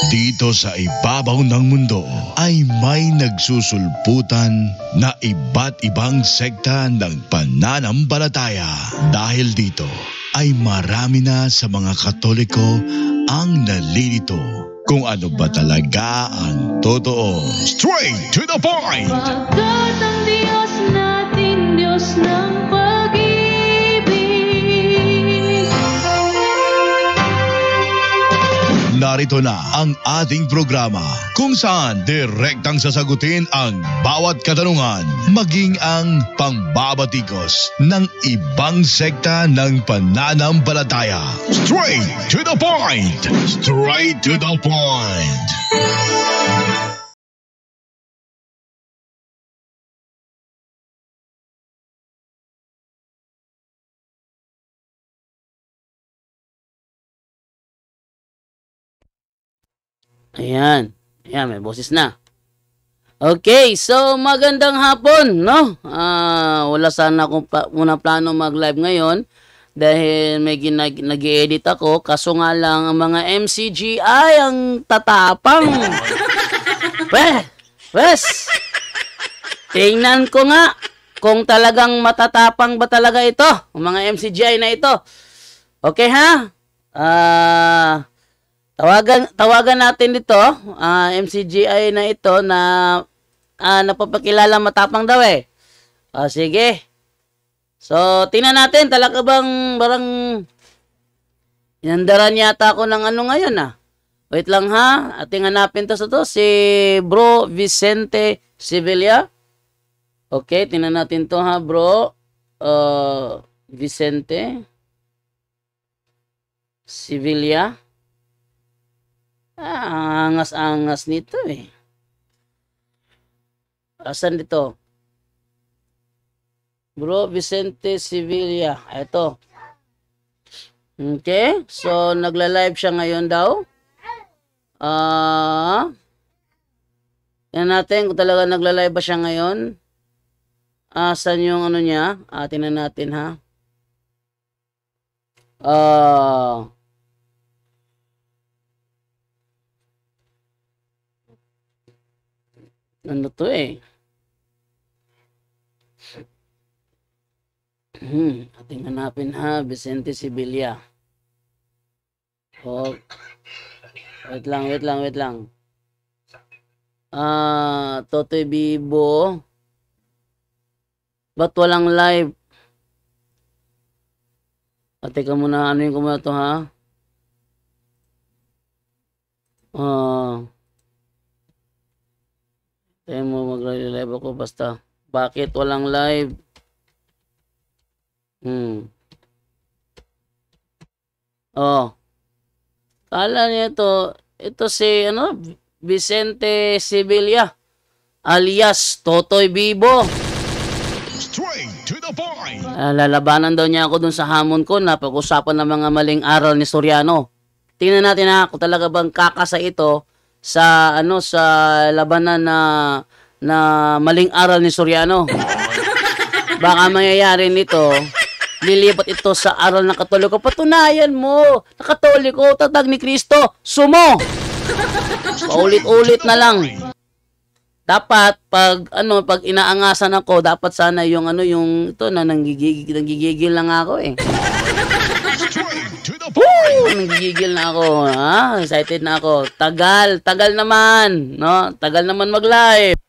Dito sa ibabaw ng mundo ay may nagsusulputan na iba't ibang sekta ng pananampalataya. Dahil dito ay marami na sa mga Katoliko ang nalilito kung ano ba talaga ang totoo. Straight to the point! Pagkat ang Diyos natin, Diyos ng pag-ibig. Narito na ang ating programa kung saan direktang sasagutin ang bawat katanungan, maging ang pangbabatikos ng ibang sekta ng pananampalataya. Straight to the point! Straight to the point! Ayan. Ayan, may boses na. Okay, so magandang hapon, no? Wala sana akong muna plano mag-live ngayon dahil may nag-i-edit ako. Kaso nga lang, ang mga MCG ay ang tatapang. Wes! Tingnan ko nga kung talagang matatapang ba talaga ito, ang mga MCGI na ito. Okay, ha? Tawagan natin dito, MCGI na ito na napapakilala matapang daw eh. Sige. So, tingnan natin, talaga bang barang inandaran yata ako ng ano ngayon Wait lang ha, ating hanapin to sa to, si Bro Vicente Sevilla. Okay, tingnan natin to ha bro. Vicente Sevilla. Angas-angas nito eh. Asan dito? Bro Vicente Sevilla. Ito. Okay. So, nagla-live siya ngayon daw. Yan natin kung talaga nagla-live ba siya ngayon. Asan yung ano niya? Tingnan natin ha. Ano to eh? Ating hanapin ha, Vicente Sevilla. Oh. Wait lang. Totoy Bibo. Ba't walang live? Teka muna, ano yung kumuna to ha? Tayo mo mag-live ako basta. Bakit walang live? Kala niya ito si Vicente Sevilla alias Totoy Bibo. Straight to the point! Lalabanan daw niya ako dun sa hamon ko na pag-usapan ng mga maling aral ni Soriano. Tingnan natin kung talaga bang kakasa ito sa sa labanan na maling aral ni Soriano. Baka mangyayari nito, lilipat ito sa aral ng Katoliko. Patunayan mo, na Katoliko, tatag ni Kristo, sumo. Paulit-ulit na lang. Dapat pag inaangasan ako, dapat sana yung ito na nanggigigil lang ako eh. Nanggigigil na ako, excited na ako. Tagal naman, no? Tagal naman mag-live.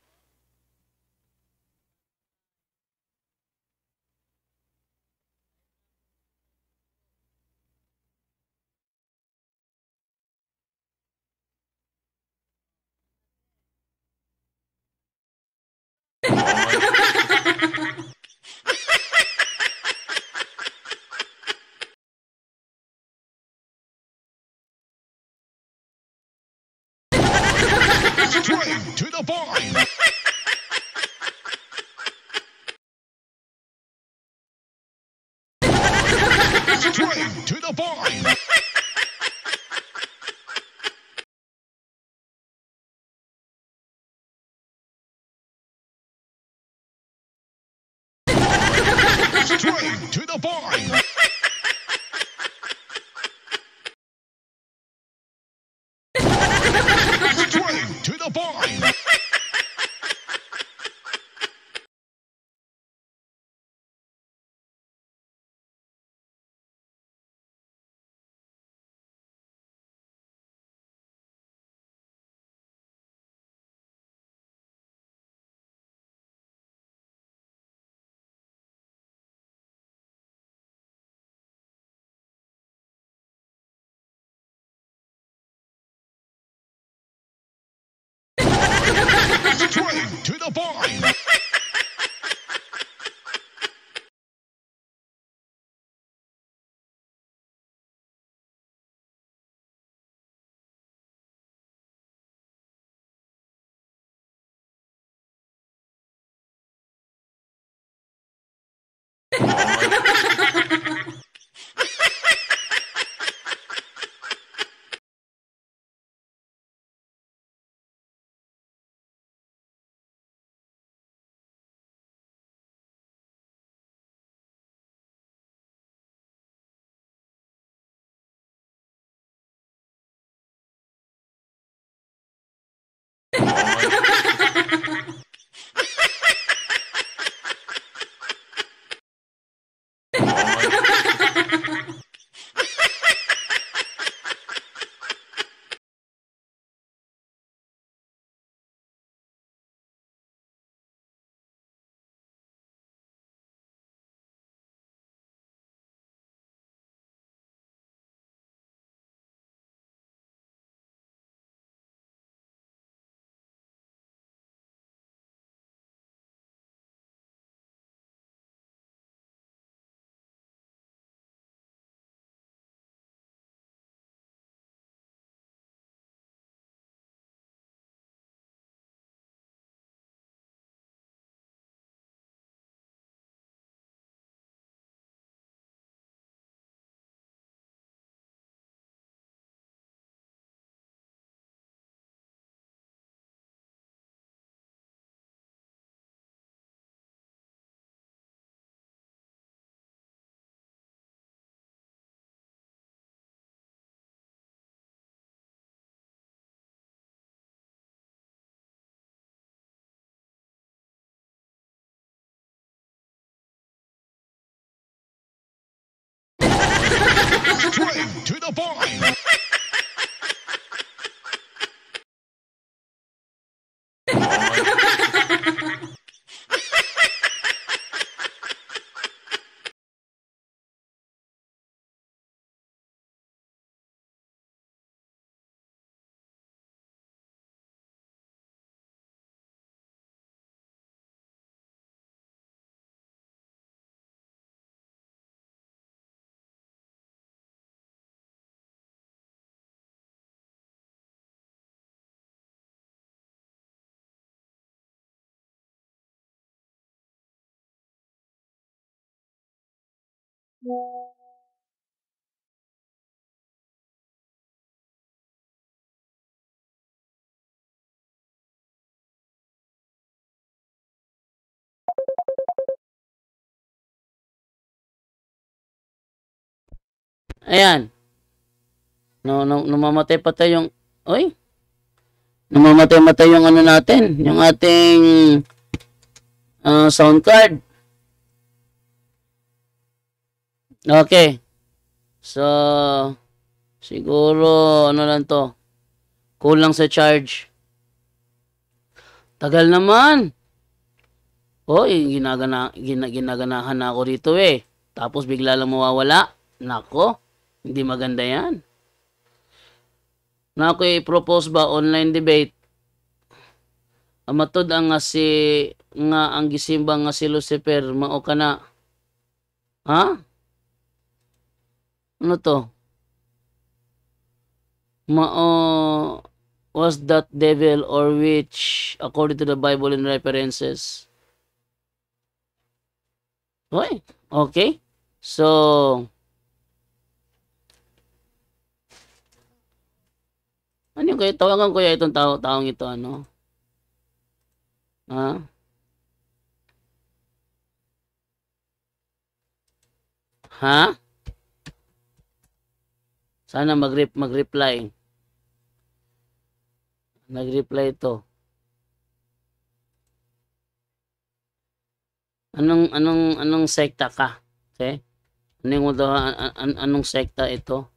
Straight to the point! Straight to the point! Straight to the point! Straight to the point. Straight to the point. Ayan. No, no, namamatay-patay yung... Oy! Namamatay-matay yung ano natin. Yung ating sound card. Okay. So, siguro, ano lang to. Kulang sa charge. Tagal naman. Oy, ginaganahan na ako dito eh. Tapos bigla lang mawawala. Nako, hindi maganda yan. Na ako i-propose ba online debate? Amatod ang nga ang gisimba nga si Lucifer mao kana. Ha? Ano to? Mao was that devil or witch according to the Bible and references? Hoy, okay. So, ano yung kaya tawagan ko ya itong taong ito ano? Ha? Ha? Sana mag-reply. Nag-reply ito. Anong sekta ka? Okay? Anong sekta ito?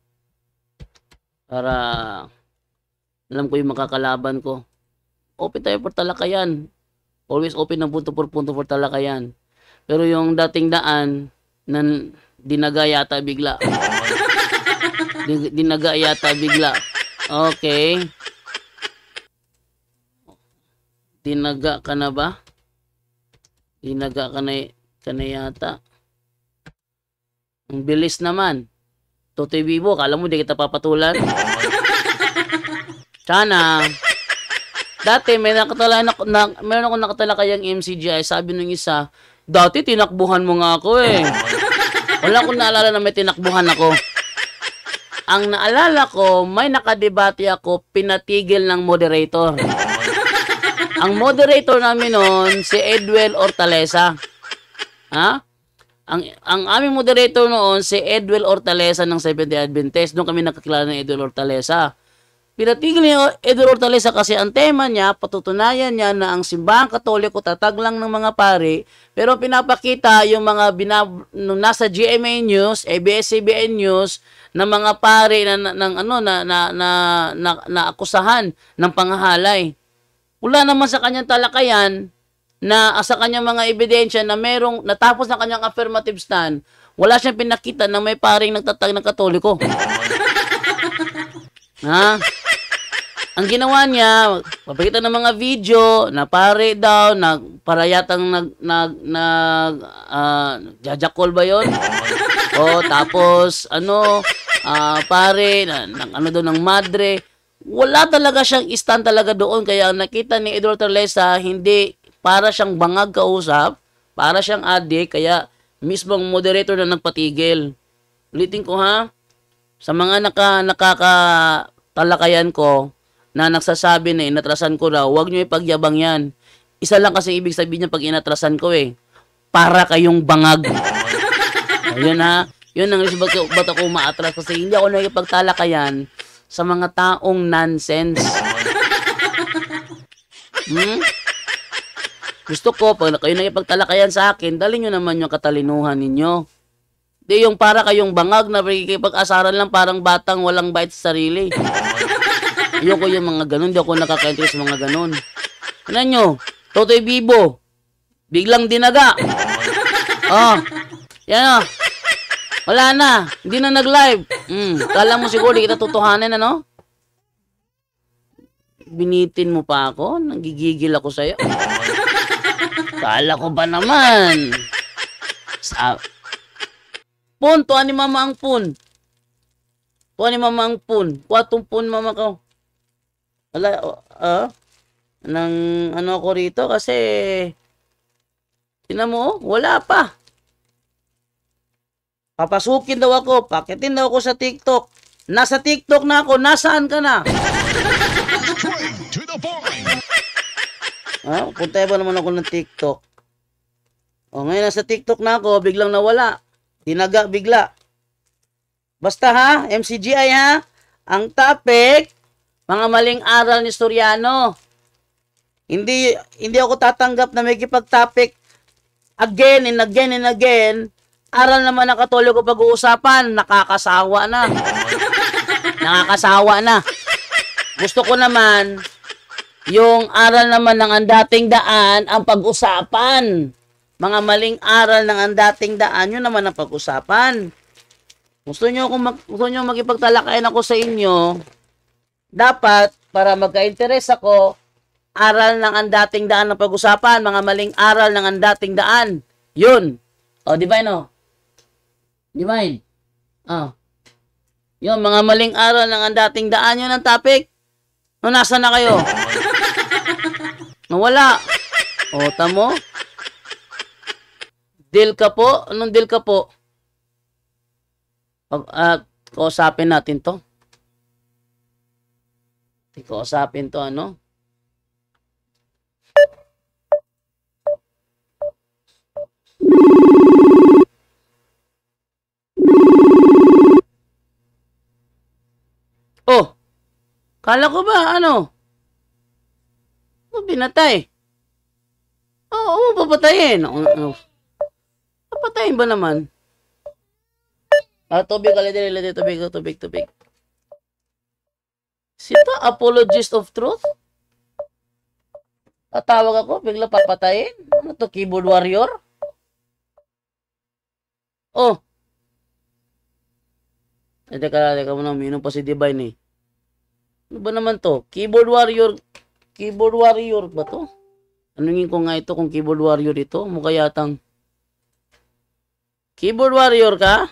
Para alam ko yung makakalaban ko. Open tayo for talakayan. Always open ng punto for talakayan. Pero yung dating daan dinaga yata bigla. Dinaga yata bigla. Okay. Dinaga ka na ba? Dinaga ka na yata. Ang bilis naman. Totoy Bibo, kala mo di kita papatulan? Sana. Dati, meron ako nakatalakayang MCGI. Sabi nung isa, dati tinakbuhan mo nga ako eh. Wala akong naalala na may tinakbuhan ako. Ang naalala ko, may nakadebate ako, pinatigil ng moderator. Ang moderator namin noon, si Edwel Hortaleza. Ha? Ang aming moderator noon, si Edwel Hortaleza ng Seventh-day Adventist. Doon kami nakakilala ng Edwel Hortaleza. Pinatigil ni Edwel Hortaleza kasi ang tema niya, patutunayan niya na ang simbahang Katoliko tatag lang ng mga pari, pero pinapakita yung mga nung nasa GMA News, ABS-CBN News, na mga pari na akusahan ng panghahalay. Wala naman sa kanyang talakayan na sa kanyang mga ebidensya na merong natapos na kanyang affirmative stand, wala siyang pinakita na may paring nagtatag ng Katoliko. Ha? Ang ginawa niya, papakita ng mga video na pare daw, para yatang jajakol ba yun? O tapos, pare, ng madre. Wala talaga siyang stand talaga doon. Kaya nakita ni Edward Hortaleza, hindi para siyang bangag kausap, para siyang adik, kaya mismong moderator na nagpatigil. Ulitin ko ha, sa mga nakakatalakayan ko, na nagsasabi na inatrasan ko raw, huwag nyo ipagyabang yan. Isa lang kasi ibig sabihin niya pag inatrasan ko eh, para kayong bangag. Ayun ha, yun ang reason ba't ako maatras kasi hindi ako nakipagtalakayan sa mga taong nonsense. Gusto ko, pag kayo nakipagtalakayan sa akin, dali nyo naman yung katalinuhan ninyo. Di yung para kayong bangag na nakikipag-asaran lang parang batang walang bait sa sarili. Ayoko yung mga ganun, di ako nakaka-interest sa mga ganun. Ano nyo? Totoy Bibo. Biglang dinaga. Oh, yan o. Wala na. Hindi na nag-live. Kala mo siguro di kita tutuhanin, ano? Binitin mo pa ako? Nagigigil ako sa'yo. Kala ko ba naman? Pun, tuwa ni mama ang pun. Tuwa ni mama ang pun. Kuwatong pun mama ko. Wala, nang ano ako rito kasi, tinan mo, wala pa. Papasukin daw ako, pakitin daw ako sa TikTok. Nasa TikTok na ako, nasaan ka na? Straight to the point. Punta ba naman ako ng TikTok? O ngayon nasa TikTok na ako, biglang nawala. Tinaga bigla. Basta ha, MCGI ha, ang topic, mga maling aral ni Soriano. Hindi ako tatanggap na may kipag-topic again and again and again. Aral naman ng Katoliko pag-uusapan, nakakasawa na. Nakakasawa na. Gusto ko naman, yung aral naman ng ang dating daan, ang pag-usapan. Mga maling aral ng ang dating daan, yun naman ang pag-usapan. Gusto nyo makipagtalakayan ako sa inyo, dapat, para magka-interes ako, aral ng ang dating daan ng pag-usapan, mga maling aral ng ang dating daan. Yun. O, Divine, o. Divine. Yun, mga maling aral ng ang dating daan, yun ang topic. No, nasa na kayo? Nawala. O, tamo? Deal ka po? Anong deal ka po? Kausapin natin to. Kausapin to, ano? Oh! Kala ko ba, ano? Binatay. Oo, papatayin. Papatayin ba naman? Tubig, tubig. Sito, apologist of truth? Tatawag ako, bigla papatayin? Ano to, keyboard warrior? Oh! Teka muna, uminom pa si Divine eh. Ano ba naman to? Keyboard warrior ba to? Anungin ko nga ito kung keyboard warrior ito. Mukha yatang keyboard warrior ka?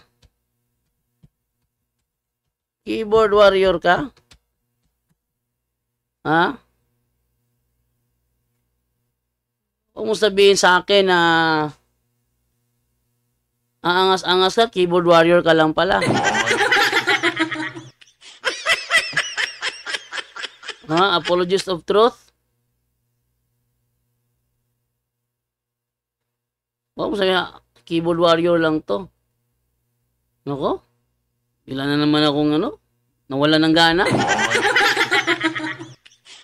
Keyboard warrior ka? Ha? Huwag mo sabihin sa akin na aangas-angas ka, keyboard warrior ka lang pala. Ha? Apologist of truth? Huwag mo sabihin, keyboard warrior lang to. Nako? Ilan na naman akong nawala ng gana.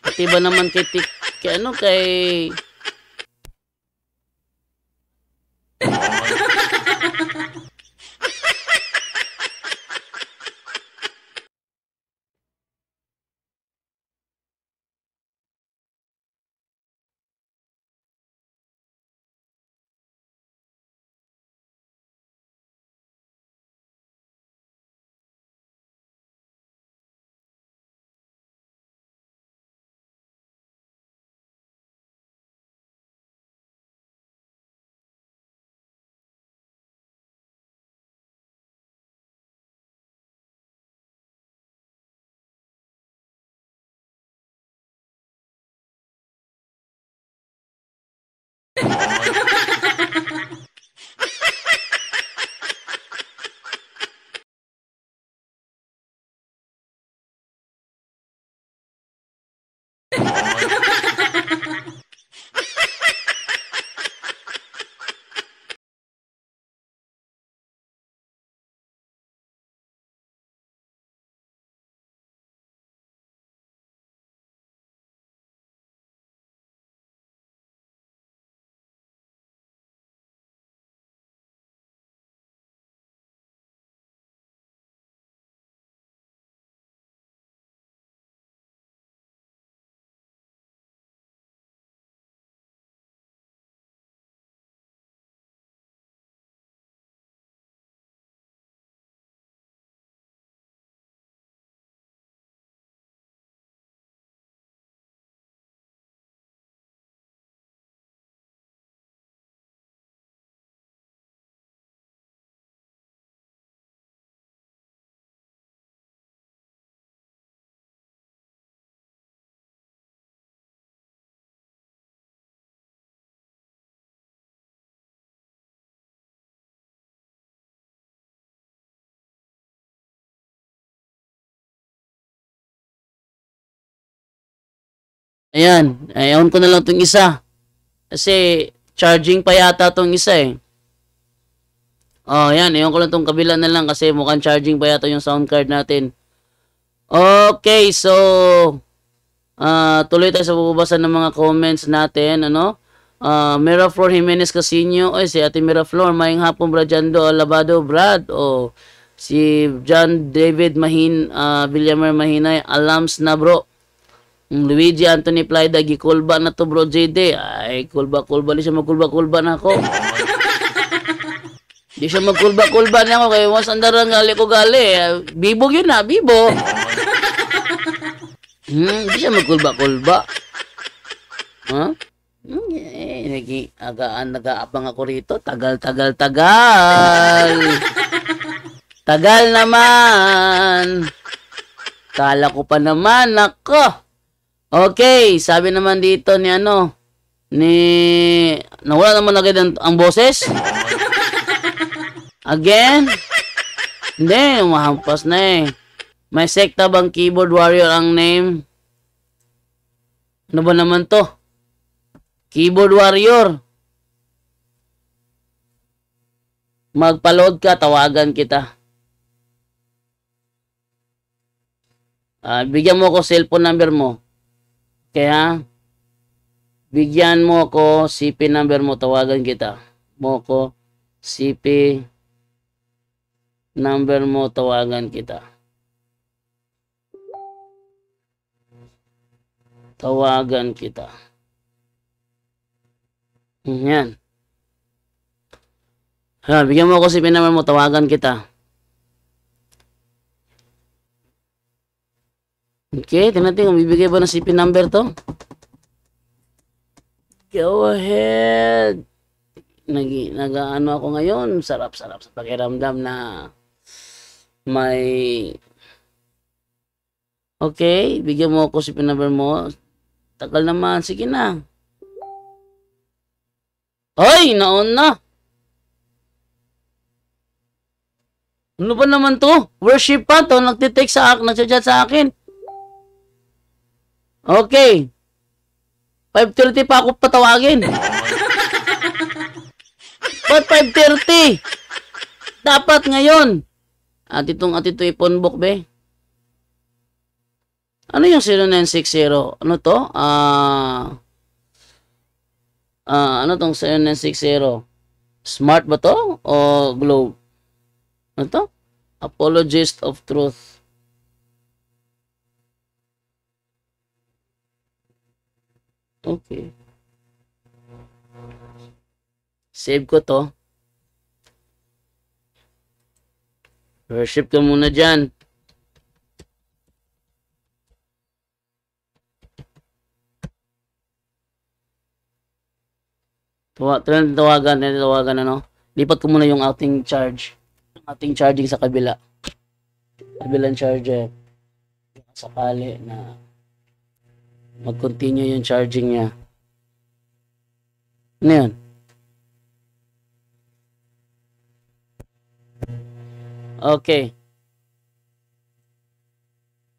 Pati ba naman kay ayan, ayaw ko na lang itong isa. Kasi charging pa yata itong isa eh. Oh, ayan, ayaw ko lang itong kabila na lang kasi mukhang charging pa yata yung sound card natin. Okay, so tuloy tayo sa bubasa ng mga comments natin, Miraflor Jimenez Casino, ay si Ate Miraflor, maing hapon Brajando Alabado Brad, si John David Villamer Mahinay, alams na bro. Luigi Anthony Plyda, gikulba na to bro JD. Ay, kulba-kulba, di siya magkulba-kulba na ako. Di siya magkulba-kulba na ako, kaya once andarang gali ko gali. Bibog yun na, bibo. Di siya magkulba-kulba. Huh? Nag-aabang ako rito. Tagal. Tagal naman. Kala ko pa naman, nako. Okay, sabi naman dito nawala naman agad ang boses. Again? Hindi, mahampas na eh. May sekta bang keyboard warrior ang name? Ano ba naman to? Keyboard warrior. Magpa-load ka, tawagan kita. Bigyan mo ko cellphone number mo. Kaya, bigyan mo ko CP number mo, tawagan kita. CP number mo, tawagan kita. Tawagan kita. Yan. Bigyan mo ko CP number mo, tawagan kita. Okay, tingnan natin kung bibigay ba ng CP number to. Go ahead. Nag-ano ako ngayon. Sarap-sarap sa pakiramdam na may... Okay, bigyan mo ako si number mo. Tagal naman. Sige na. Ay, naon na. Ano ba naman to? Worship pa to. Nagtitext sa akin. Nagchat sa akin. Okay. 5:30 pa ako patawagin. Ba't 5:30? Dapat ngayon. At itong iPhone book, be. Ano yung 0960? Ano to? Ano tong 0960? Smart ba to? O Globe? Ano to? Apologist of Truth. Okay. Save ko to. Worship ka muna dyan. Tawagan ano. Lipat ko muna yung ating charge. Ating charging sa kabila. Kabilang charger. Sakali na mag-continue yung charging niya. Ano yan? Okay.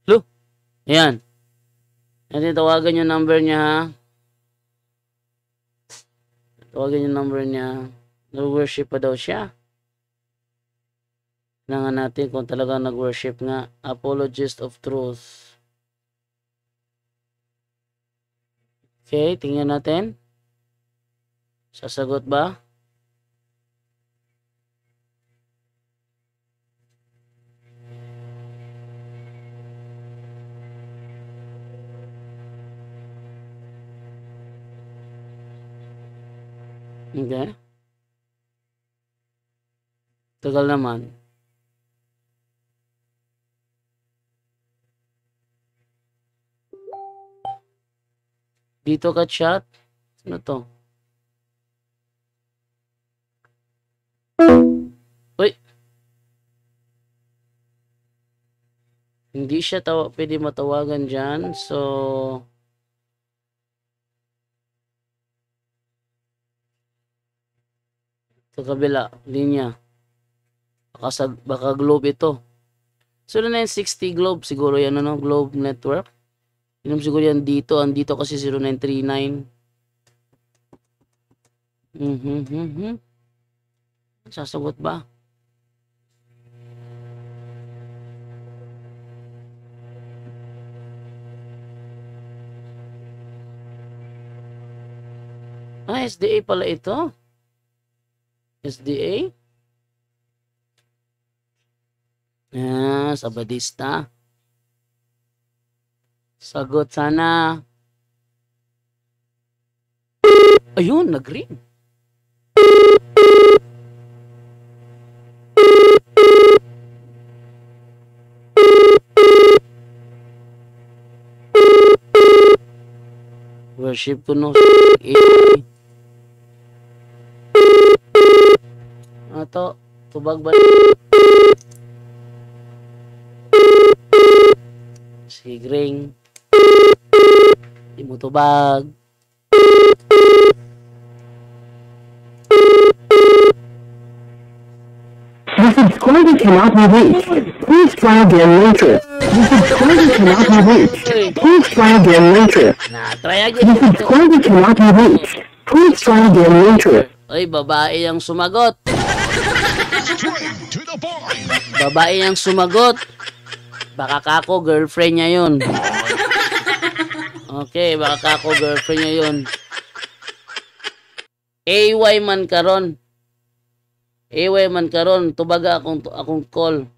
Lo. Ayan. Natin tawagan yung number niya, ha? Tawagan yung number niya. Nag-worship pa daw siya. Tingnan natin kung talaga nag-worship nga. Apologist of Truth. Okay, tingnan natin. Sasagot ba? Okay. Tagal naman. Dito ka chat. Ano to? Uy. Hindi siya pwede matawagan dyan. So, sa kabila, linya. Baka Globe ito. So, 0960 Globe. Siguro yan, ano? Globe Network. Yun siguro yan dito. Andito kasi 0939. Sasagot ba? SDA pala ito. SDA? Sabadista. Sagot sana. Ayun, nag-ring. Worship ko no. Ato, tubag ba? Sigring. Di mo tubag. The subscriber cannot be reached. Please try again later. The subscriber cannot be reached. Please try again later. Try The again. subscriber cannot be reached. Please try again later. Ay, babae ang sumagot. Straight to the point. Babae ang sumagot. Baka kako, girlfriend niya yun. Okay, baka kako, girlfriend niya yun. AY man karon. AY man karon. Tubaga akong call.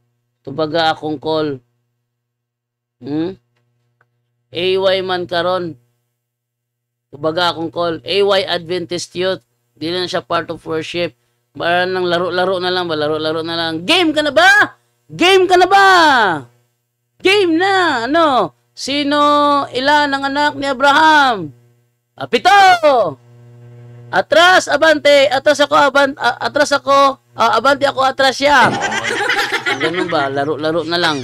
Tubaga akong call. AY man karon. Tubaga akong call. AY Adventist Youth. Di na siya part of worship. Parang nang laro-laro na lang ba? Laro-laro na lang. Game ka na ba? Game ka na ba? Game na! Ano? Sino ilan ang anak ni Abraham? 7! Atras, abante, atras ako, atras ako, abante ako, atras siya. Ganun ba? Laro-laro na lang.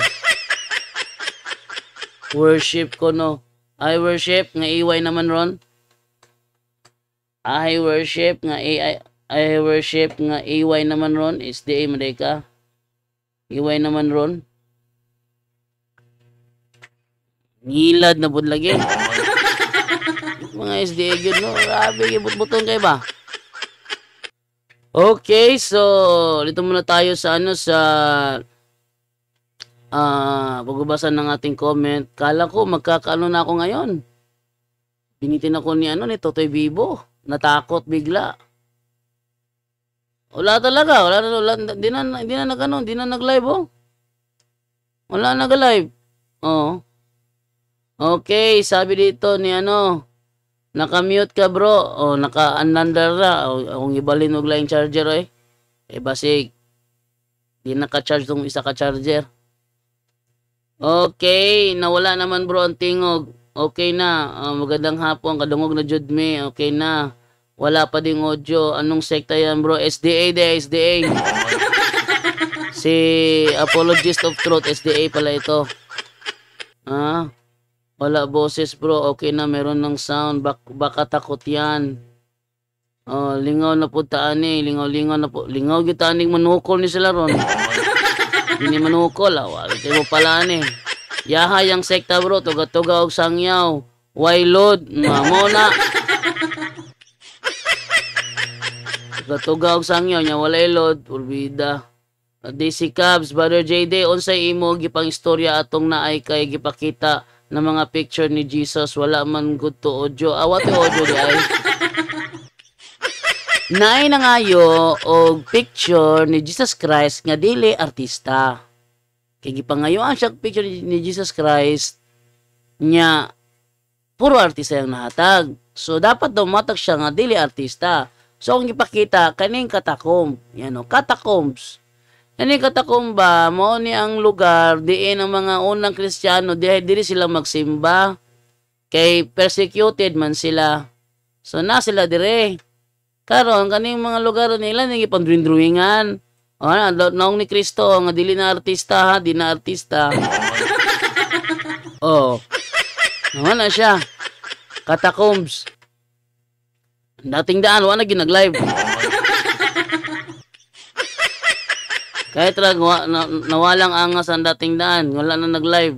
Worship ko, no? I worship, nga iway naman ron. I worship, nga I worship, nga iway naman ron. SDA, madeka. Iway naman ron. Ngilad na budlagi. Mga SDA yun, no? Grabe, ibut-buton kayo ba? Okay, so dito muna tayo sa pagbabasa ng ating comment. Kala ko magkakaano na ako ngayon. Binitin ako ni Totoy Bibo. Natakot bigla. Wala talaga, di na nag-live, oh. Wala nag-live. Oh. Okay, sabi dito ni naka-mute ka, bro. O, naka-unlander na. O, kung ibalin mo lang yung charger, eh. Eh, basig. Di naka-charge tong isa ka-charger. Okay, nawala naman, bro, ang tingog. Okay na. Magandang hapon. Kadungog na jud me. Okay na. Wala pa ding audio. Anong sekta yan, bro? SDA de, SDA. Si Apologist of Truth, SDA pala ito. Wala boses, bro. Okay na, meron ng sound. Baka takot yan. Lingaw na po taan eh. Lingaw na po. Lingaw yung taaning manukol ni sila ron. Hindi manukol. Wala mo palaan eh. Yaha yung sekta, bro. Tuga-tuga og sangyaw. Wailod. Mamona. Tuga-tuga og sangyaw. Nya walay lod. Urbida. DC Cubs, Brother JD. Unsay imo gipang istorya atong naay kay gipakita na mga picture ni Jesus, wala man good to audio. What audio di ay? Naay na ngayo og picture ni Jesus Christ nga dili artista. Kay gipangayoan siya picture ni Jesus Christ nya puro artista yang nahatag. So dapat daw matag siya nga dili artista. So ang gipakita kaning katakomb, catacombs. Ani katakomba mo ni ang lugar diin ang mga unang Kristiyano diri sila magsimba kay persecuted man sila. So na sila dire. Karon kaning mga lugar nila ni ipandruwingan. Naong ni Kristo nga dili na artista, di na artista. Na siya. Catacombs. Dating daan wa na ginag-live. Kahit nawalang angas ang dating daan, wala na nag-live.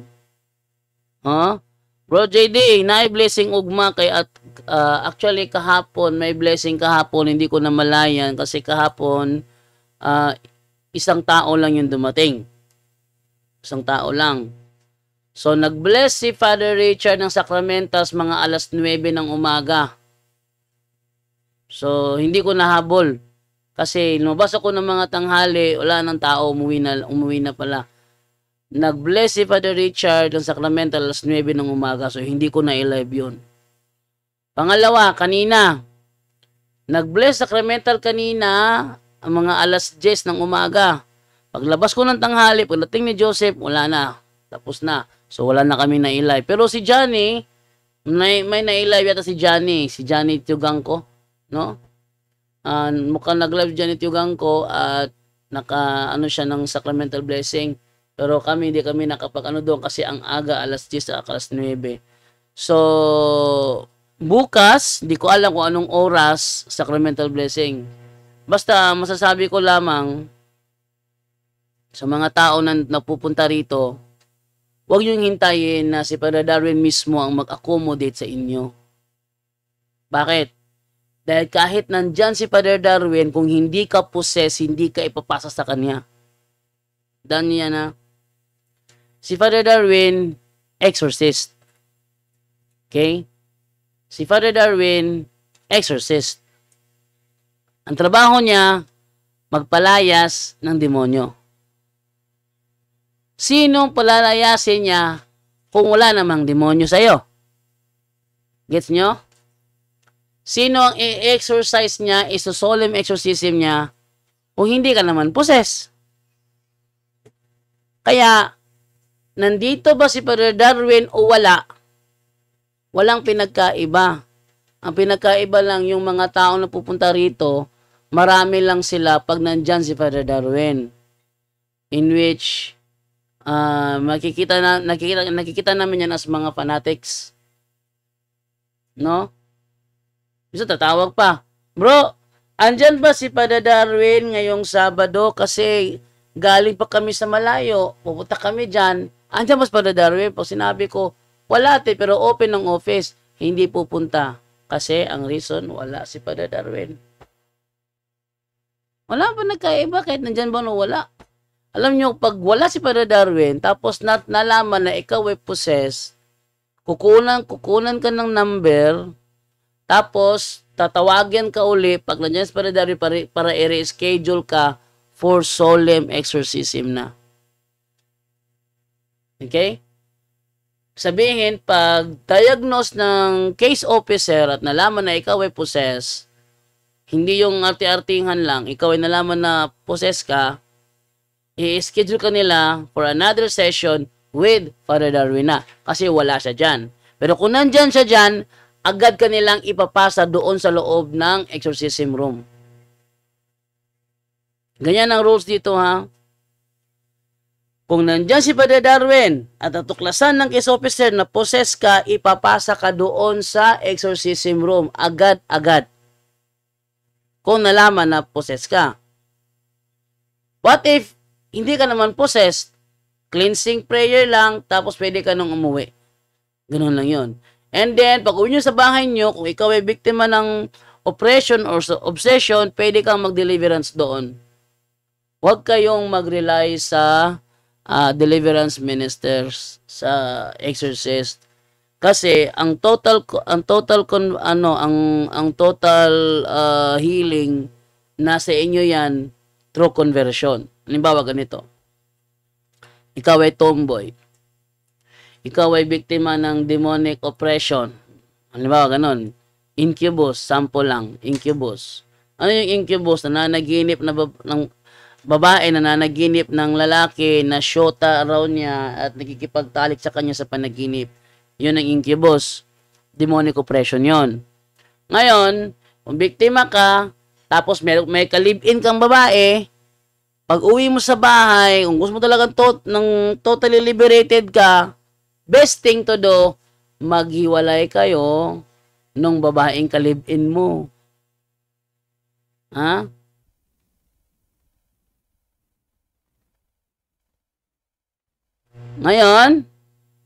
Bro JD, naay blessing ugma kay actually kahapon, may blessing kahapon, hindi ko na malayan kasi kahapon isang tao lang yung dumating. Isang tao lang. So nag-bless si Father Richard ng Sacramentas mga alas 9 ng umaga. So hindi ko nahabol. Kasi lumabas ako ng mga tanghali, wala nang tao, umuwi na pala. Nag-bless si Father Richard ng Sacramental alas 9 ng umaga, so hindi ko na i-live yun. Pangalawa, kanina, nag-bless Sacramental kanina, ang mga alas 10 ng umaga. Paglabas ko ng tanghali, pagdating ni Joseph, wala na, tapos na. So wala na kami na i-live. Pero si Johnny, may na-i-live yata si Johnny Tiugangco, no? Mukhang nag-live dyan itugang ko at siya ng sacramental blessing. Pero hindi kami nakapag doon kasi ang aga alas 10 at alas 9. So, bukas, di ko alam kung anong oras sacramental blessing. Basta masasabi ko lamang sa mga tao na napupunta rito, huwag niyong hintayin na si Father Darwin mismo ang mag-accommodate sa inyo. Bakit? Dahil kahit nandyan si Father Darwin, kung hindi ka possess, hindi ka ipapasa sa kanya. Dan niya na. Si Father Darwin, exorcist. Okay? Si Father Darwin, exorcist. Ang trabaho niya, magpalayas ng demonyo. Sinong palalayasin niya kung wala namang demonyo sa'yo? Gets nyo? Sino ang i-exorcise niya, iso-solemn exorcism niya, kung hindi ka naman possess? Kaya, nandito ba si Father Darwin o wala? Walang pinagkaiba. Ang pinagkaiba lang yung mga tao na pupunta rito, marami lang sila pag nandyan si Father Darwin. In which nakikita namin yan as mga fanatics. No? Bisa tatawag pa. Bro, andyan ba si Father Darwin ngayong Sabado? Kasi galing pa kami sa malayo. Pupunta kami dyan. Andyan ba si Father Darwin? Pag sinabi ko, wala pero open ng office. Hindi pupunta. Kasi ang reason, wala si Father Darwin. Wala ba nagkaiba kahit nandyan ba o wala? Alam nyo, pag wala si Father Darwin, tapos nalaman na ikaw ay possessed, kukunan ka ng number, tapos tatawagin ka uli pag nandiyan si Father Darwin para i-reschedule ka for solemn exorcism na. Okay? Sabihin, pag diagnose ng case officer at nalaman na ikaw ay possessed, hindi yung arte-artingan lang, ikaw ay nalaman na possessed ka, i-schedule ka nila for another session with Father Darwin na. Kasi wala siya dyan. Pero kung nandyan siya dyan, agad ka nilang ipapasa doon sa loob ng exorcism room. Ganyan ang rules dito, ha? Kung nandyan si Father Darwin at natuklasan ng case officer na possess ka, ipapasa ka doon sa exorcism room. Agad-agad. Kung nalaman na possess ka. What if hindi ka naman possessed? Cleansing prayer lang, tapos pwede ka nung umuwi. Ganun lang yun. And then, pag uwi nyo sa bahay nyo, kung ikaw ay biktima ng oppression or obsession, pwede kang mag-deliverance doon. Huwag kayong mag-rely sa deliverance ministers, sa exorcist. Kasi ang total healing nasa inyo yan through conversion. Halimbawa ganito. Ikaw ay tomboy. Ikaw ay biktima ng demonic oppression. Halimbawa ganon. Incubus, sample lang, incubus. Ano yung incubus? Nananaginip ng babae, nananaginip ng lalaki na syota around niya at nakikipagtalik sa kanya sa panaginip. Yun ang incubus. Demonic oppression yon. Ngayon, kung biktima ka, tapos may kalib-in kang babae, pag uwi mo sa bahay, kung gusto mo talagang totally liberated ka, best thing to do, maghiwalay kayo nung babaeng kalib-in mo. Ha? Ngayon,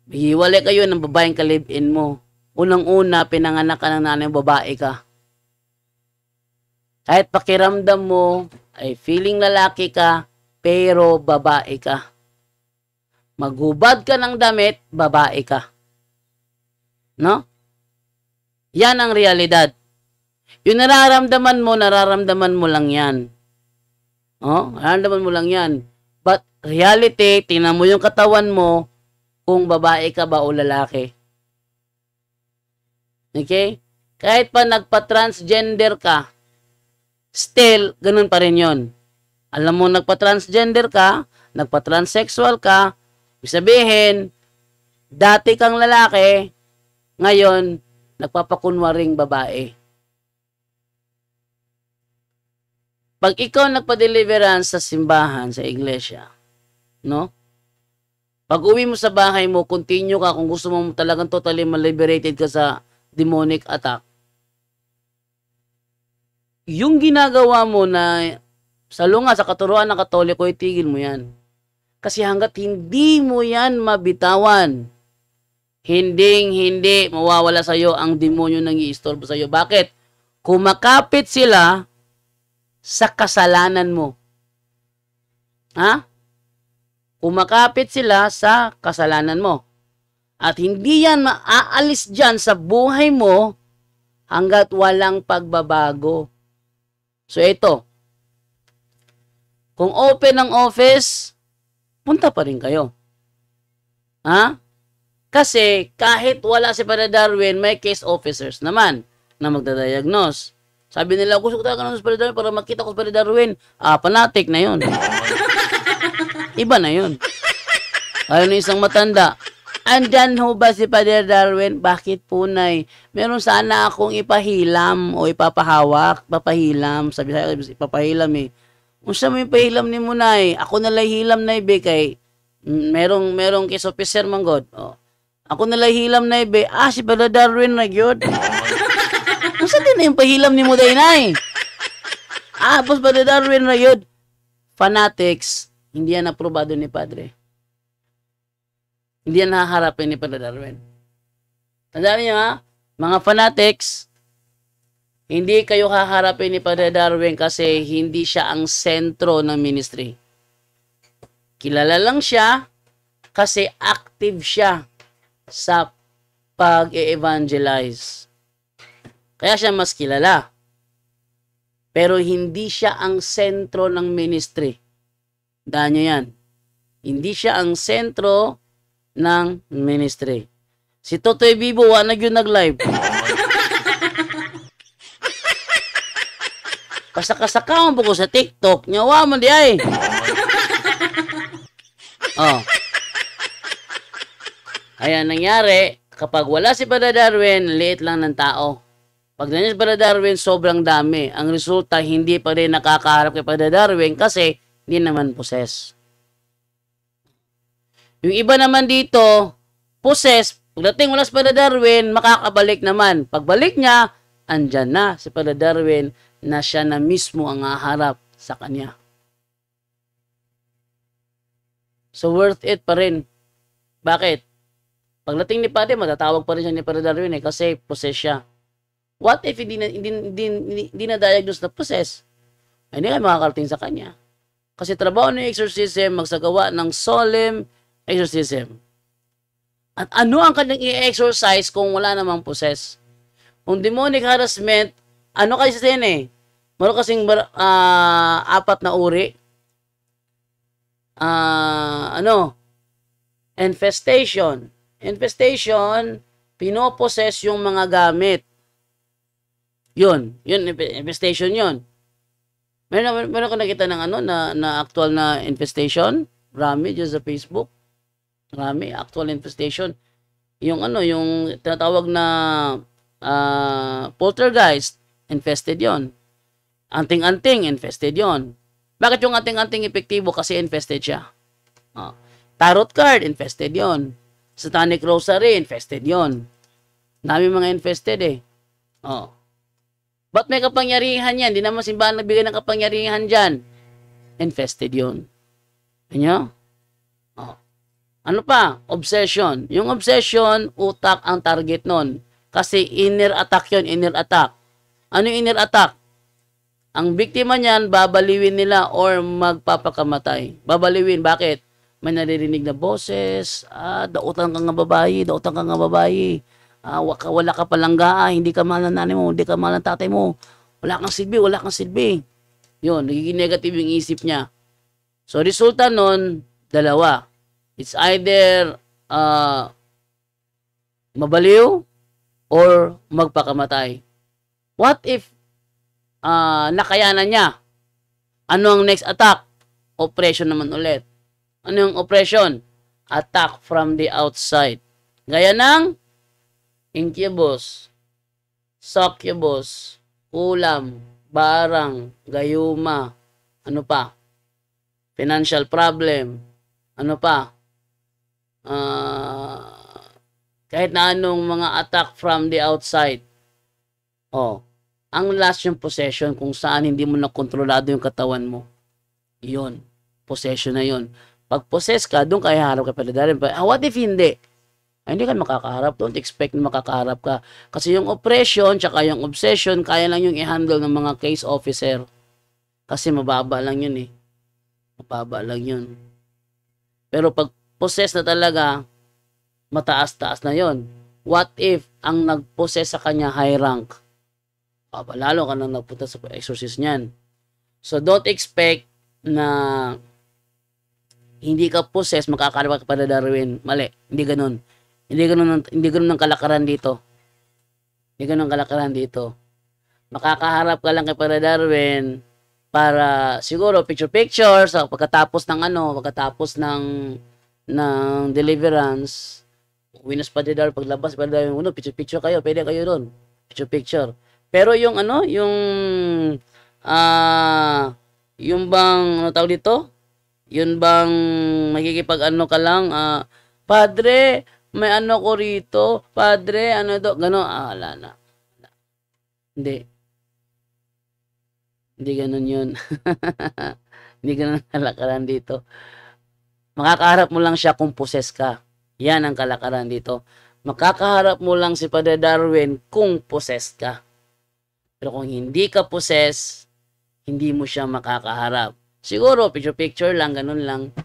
hiwalay kayo ng babaeng kalib-in mo. Unang-una, pinanganak ka ng nanay babae ka. Kahit pakiramdam mo, ay feeling lalaki ka, pero babae ka. Maghubad ka ng damit, babae ka. No? Yan ang realidad. Yung nararamdaman mo lang yan. Oh, nararamdaman mo lang yan. But reality, tingnan mo yung katawan mo, kung babae ka ba o lalaki. Okay? Kahit pa nagpa-transgender ka, still, ganun pa rin yun. Alam mo, nagpa-transgender ka, nagpa-transsexual ka, sabihin, dati kang lalaki, ngayon, nagpapakunwaring babae. Pag ikaw nagpa-deliverance sa simbahan, sa iglesia, no? Pag uwi mo sa bahay mo, continue ka kung gusto mo talagang totally maliberated ka sa demonic attack. Yung ginagawa mo na salunga sa katuruan ng Katoliko, itigil mo yan. Kasi hanggat hindi mo yan mabitawan, hindi mawawala sa'yo ang demonyo nang iistorbo sa'yo. Bakit? Kumakapit sila sa kasalanan mo. Ha? Kumakapit sila sa kasalanan mo. At hindi yan maaalis dyan sa buhay mo hanggat walang pagbabago. So ito, kung open ang office, punta pa rin kayo. Ha? Kasi kahit wala si Father Darwin, may case officers naman na magdadiagnose. Sabi nila, gusto ko talaga ng Father Darwin para makita ko si Father Darwin. Fanatic na yun. Iba na yun. Ayaw na isang matanda. Andyan ho ba si Father Darwin? Bakit po, Nay? Meron sana akong ipahilam o ipapahawak. Papahilam. Sabi sa'yo, ipapahilam eh. Kung sa may pahilam ni mo, Nay, ako nalay hilam, Nay, be, kay merong case officer man god. Oh. Ako nalay hilam, Nay, be. Si Father Darwin na yun. Kung saan din na yung pahilam ni mo, Nay? Boss Father Darwin na yun. Fanatics, hindi yan aprobado ni Padre. Hindi yan haharapin ni Padre Darwin. Tandaan niyo ha, mga fanatics, hindi kayo haharapin ni Padre Darwin kasi hindi siya ang sentro ng ministry. Kilala lang siya kasi active siya sa pag-e-evangelize. Kaya siya mas kilala. Pero hindi siya ang sentro ng ministry. Tandaan niyo yan. Hindi siya ang sentro ng ministry. Si Totoy Bibo, wala yun nag-live. Kasakasakaon po ko sa TikTok. Nyawa mo di ay. Ayan, nangyari, kapag wala si Padre Darwin, liit lang ng tao. Pag nangyari si Padre Darwin, sobrang dami. Ang resulta, hindi pa rin nakakaharap kay Padre Darwin kasi hindi naman possess. Yung iba naman dito, possess, pagdating wala si Padre Darwin, makakabalik naman. Pagbalik niya, andyan na si Padre Darwin na siya na mismo ang haharap sa kanya. So, worth it pa rin. Bakit? Pagdating ni Padre, matatawag pa rin siya ni Padre Darwin kasi possess siya. What if hindi na diagnose na possess? Hindi kayo makakarating sa kanya. Kasi trabaho ng exorcism, magsagawa ng solemn exorcism. At ano ang kanyang i-exorcise kung wala namang possess? Kung demonic harassment, ano kasi sin eh? Meron kasing 4 na uri. Infestation. Infestation, pinopossess yung mga gamit. Yun, infestation yun. Meron ko nakita ng na actual na infestation. Marami dyan sa Facebook. Marami, actual infestation. Yung yung tinatawag na poltergeist, infested yon. Anting-anting, infested yon. Bakit yung anting-anting epektibo? Kasi infested siya. Tarot card, infested yon. Satanic rosary, infested yon. Dami mga infested eh. Ba't may kapangyarihan yan? Di naman simbahan nagbigay ng kapangyarihan dyan. Infested yon. Ano? Ano pa? Obsession. Yung obsession, utak ang target nun. Kasi inner attack yun, inner attack. Ano yung inner attack? Ang biktima niyan, babaliwin nila or magpapakamatay. Babaliwin. Bakit? May naririnig na boses. Dautan ka nga babae. Dautan ka nga babae. Wala ka palangga. Hindi ka mahal ng nanay mo. Hindi ka mahal ng tatay mo. Wala kang silbi. Wala kang silbi. Yun. Nagiging negative yung isip niya. So, resulta nun, dalawa. It's either mabaliw or magpakamatay. What if nakayanan niya? Ano ang next attack? Oppression naman ulit. Ano yung oppression? Attack from the outside. Gaya ng incubus, succubus, kulam, barang, gayuma, ano pa? Financial problem, ano pa? Kahit na anong mga attack from the outside. Ang last yung possession kung saan hindi mo na kontrolado yung katawan mo. Yun. Possession na yun. Pag possess ka, doon kaya harap ka pala dahil. What if hindi? Hindi ka makakaharap. Don't expect na makakaharap ka. Kasi yung oppression, tsaka yung obsession, kaya lang yung i-handle ng mga case officer. Kasi mababa lang yun eh. Mababa lang yun. Pero pag possess na talaga, mataas-taas na yon. What if ang nag-possess sa kanya high rank? Lalo ka nang nagpunta sa exorcist niyan. So don't expect na hindi ka possess, makakaharap ka pa na Darwin. Mali, hindi ganun. Hindi ganun ang kalakaran dito. Hindi ganun ang kalakaran dito. Makakaharap ka lang kay Padre Darwin para siguro picture-picture sa pagkatapos ng pagkatapos ng deliverance, Winos Padidar, paglabas, pwede yung picture kayo, pwede kayo doon. Picture. Pero yung yung bang, ano tawag dito? Yun bang makikipag-ano ka lang, Padre, may ano ko rito, Padre, ano to, gano'n, wala na. Hindi. Hindi ganun yun. Hindi ganun ang kalakaran dito. Makakaharap mo lang siya kung poses ka. Yan ang kalakaran dito. Makakaharap mo lang si Padre Darwin kung poses ka. Pero kung hindi ka poses, hindi mo siya makakaharap. Siguro, picture lang, ganun lang.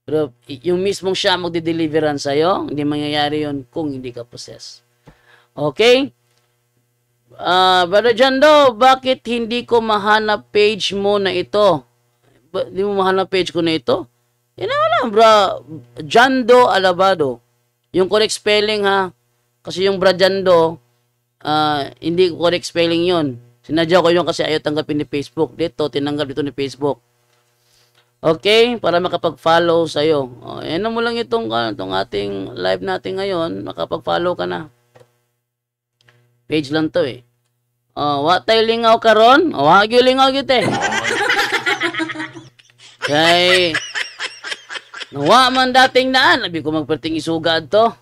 Pero yung mismong siya magde-deliveran sa'yo, hindi mangyayari yun kung hindi ka poses. Okay? Brother Jando, bakit hindi ko mahanap page mo na ito? Hindi mo mahanap page ko na ito? Yan na lang, Jando Alabado. Yung correct spelling ha. Kasi yung Jando, hindi correct spelling yun. Sinadya ko yun kasi ayaw tanggapin ni Facebook. Dito, tinanggap dito ni Facebook. Okay? Para makapag-follow sa'yo. Yan mo lang itong ating live natin ngayon. Makapag-follow ka na. Page lang to eh. What tayo lingaw karon? Wag yung lingaw gitu eh. Kay nawa man dating naan, labi ko magperting isugad to.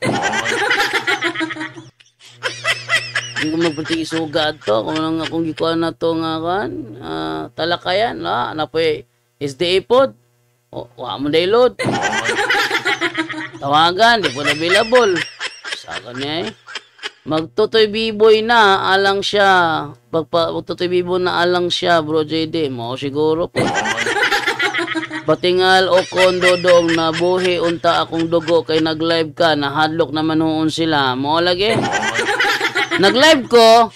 Hindi ko magperting isugad to. Kung gikuan na to nga kan, talakayan, na po eh. SDA pod. Wa mo download. Tawagan, di po na available. Saka niya eh. Magtutoy biboy na alang siya. Magtutoy biboy na alang siya, bro JD. Mo siguro po. Patingal o kondo dong na buhi unta akong dugo kay nag-live ka, nahadlok naman noon sila. Mo lagi. Nag-live ko.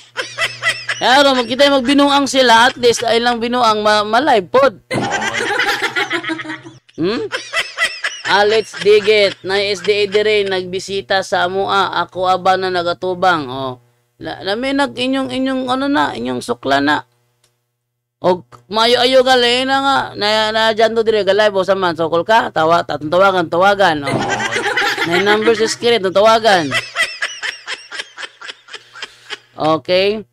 Pero magkita magbinuang sila, at least ay lang binuang ma-live pod. Alex Digit na SDA dire nagbisita sa amua, ako aba na nagatubang. Lami inyong inyong sukla na. Og mayo-ayo gali na nga na dyan do dire galay bo sa man sokol ka, tawagan. Na numbers sa screen tawagan. Okay.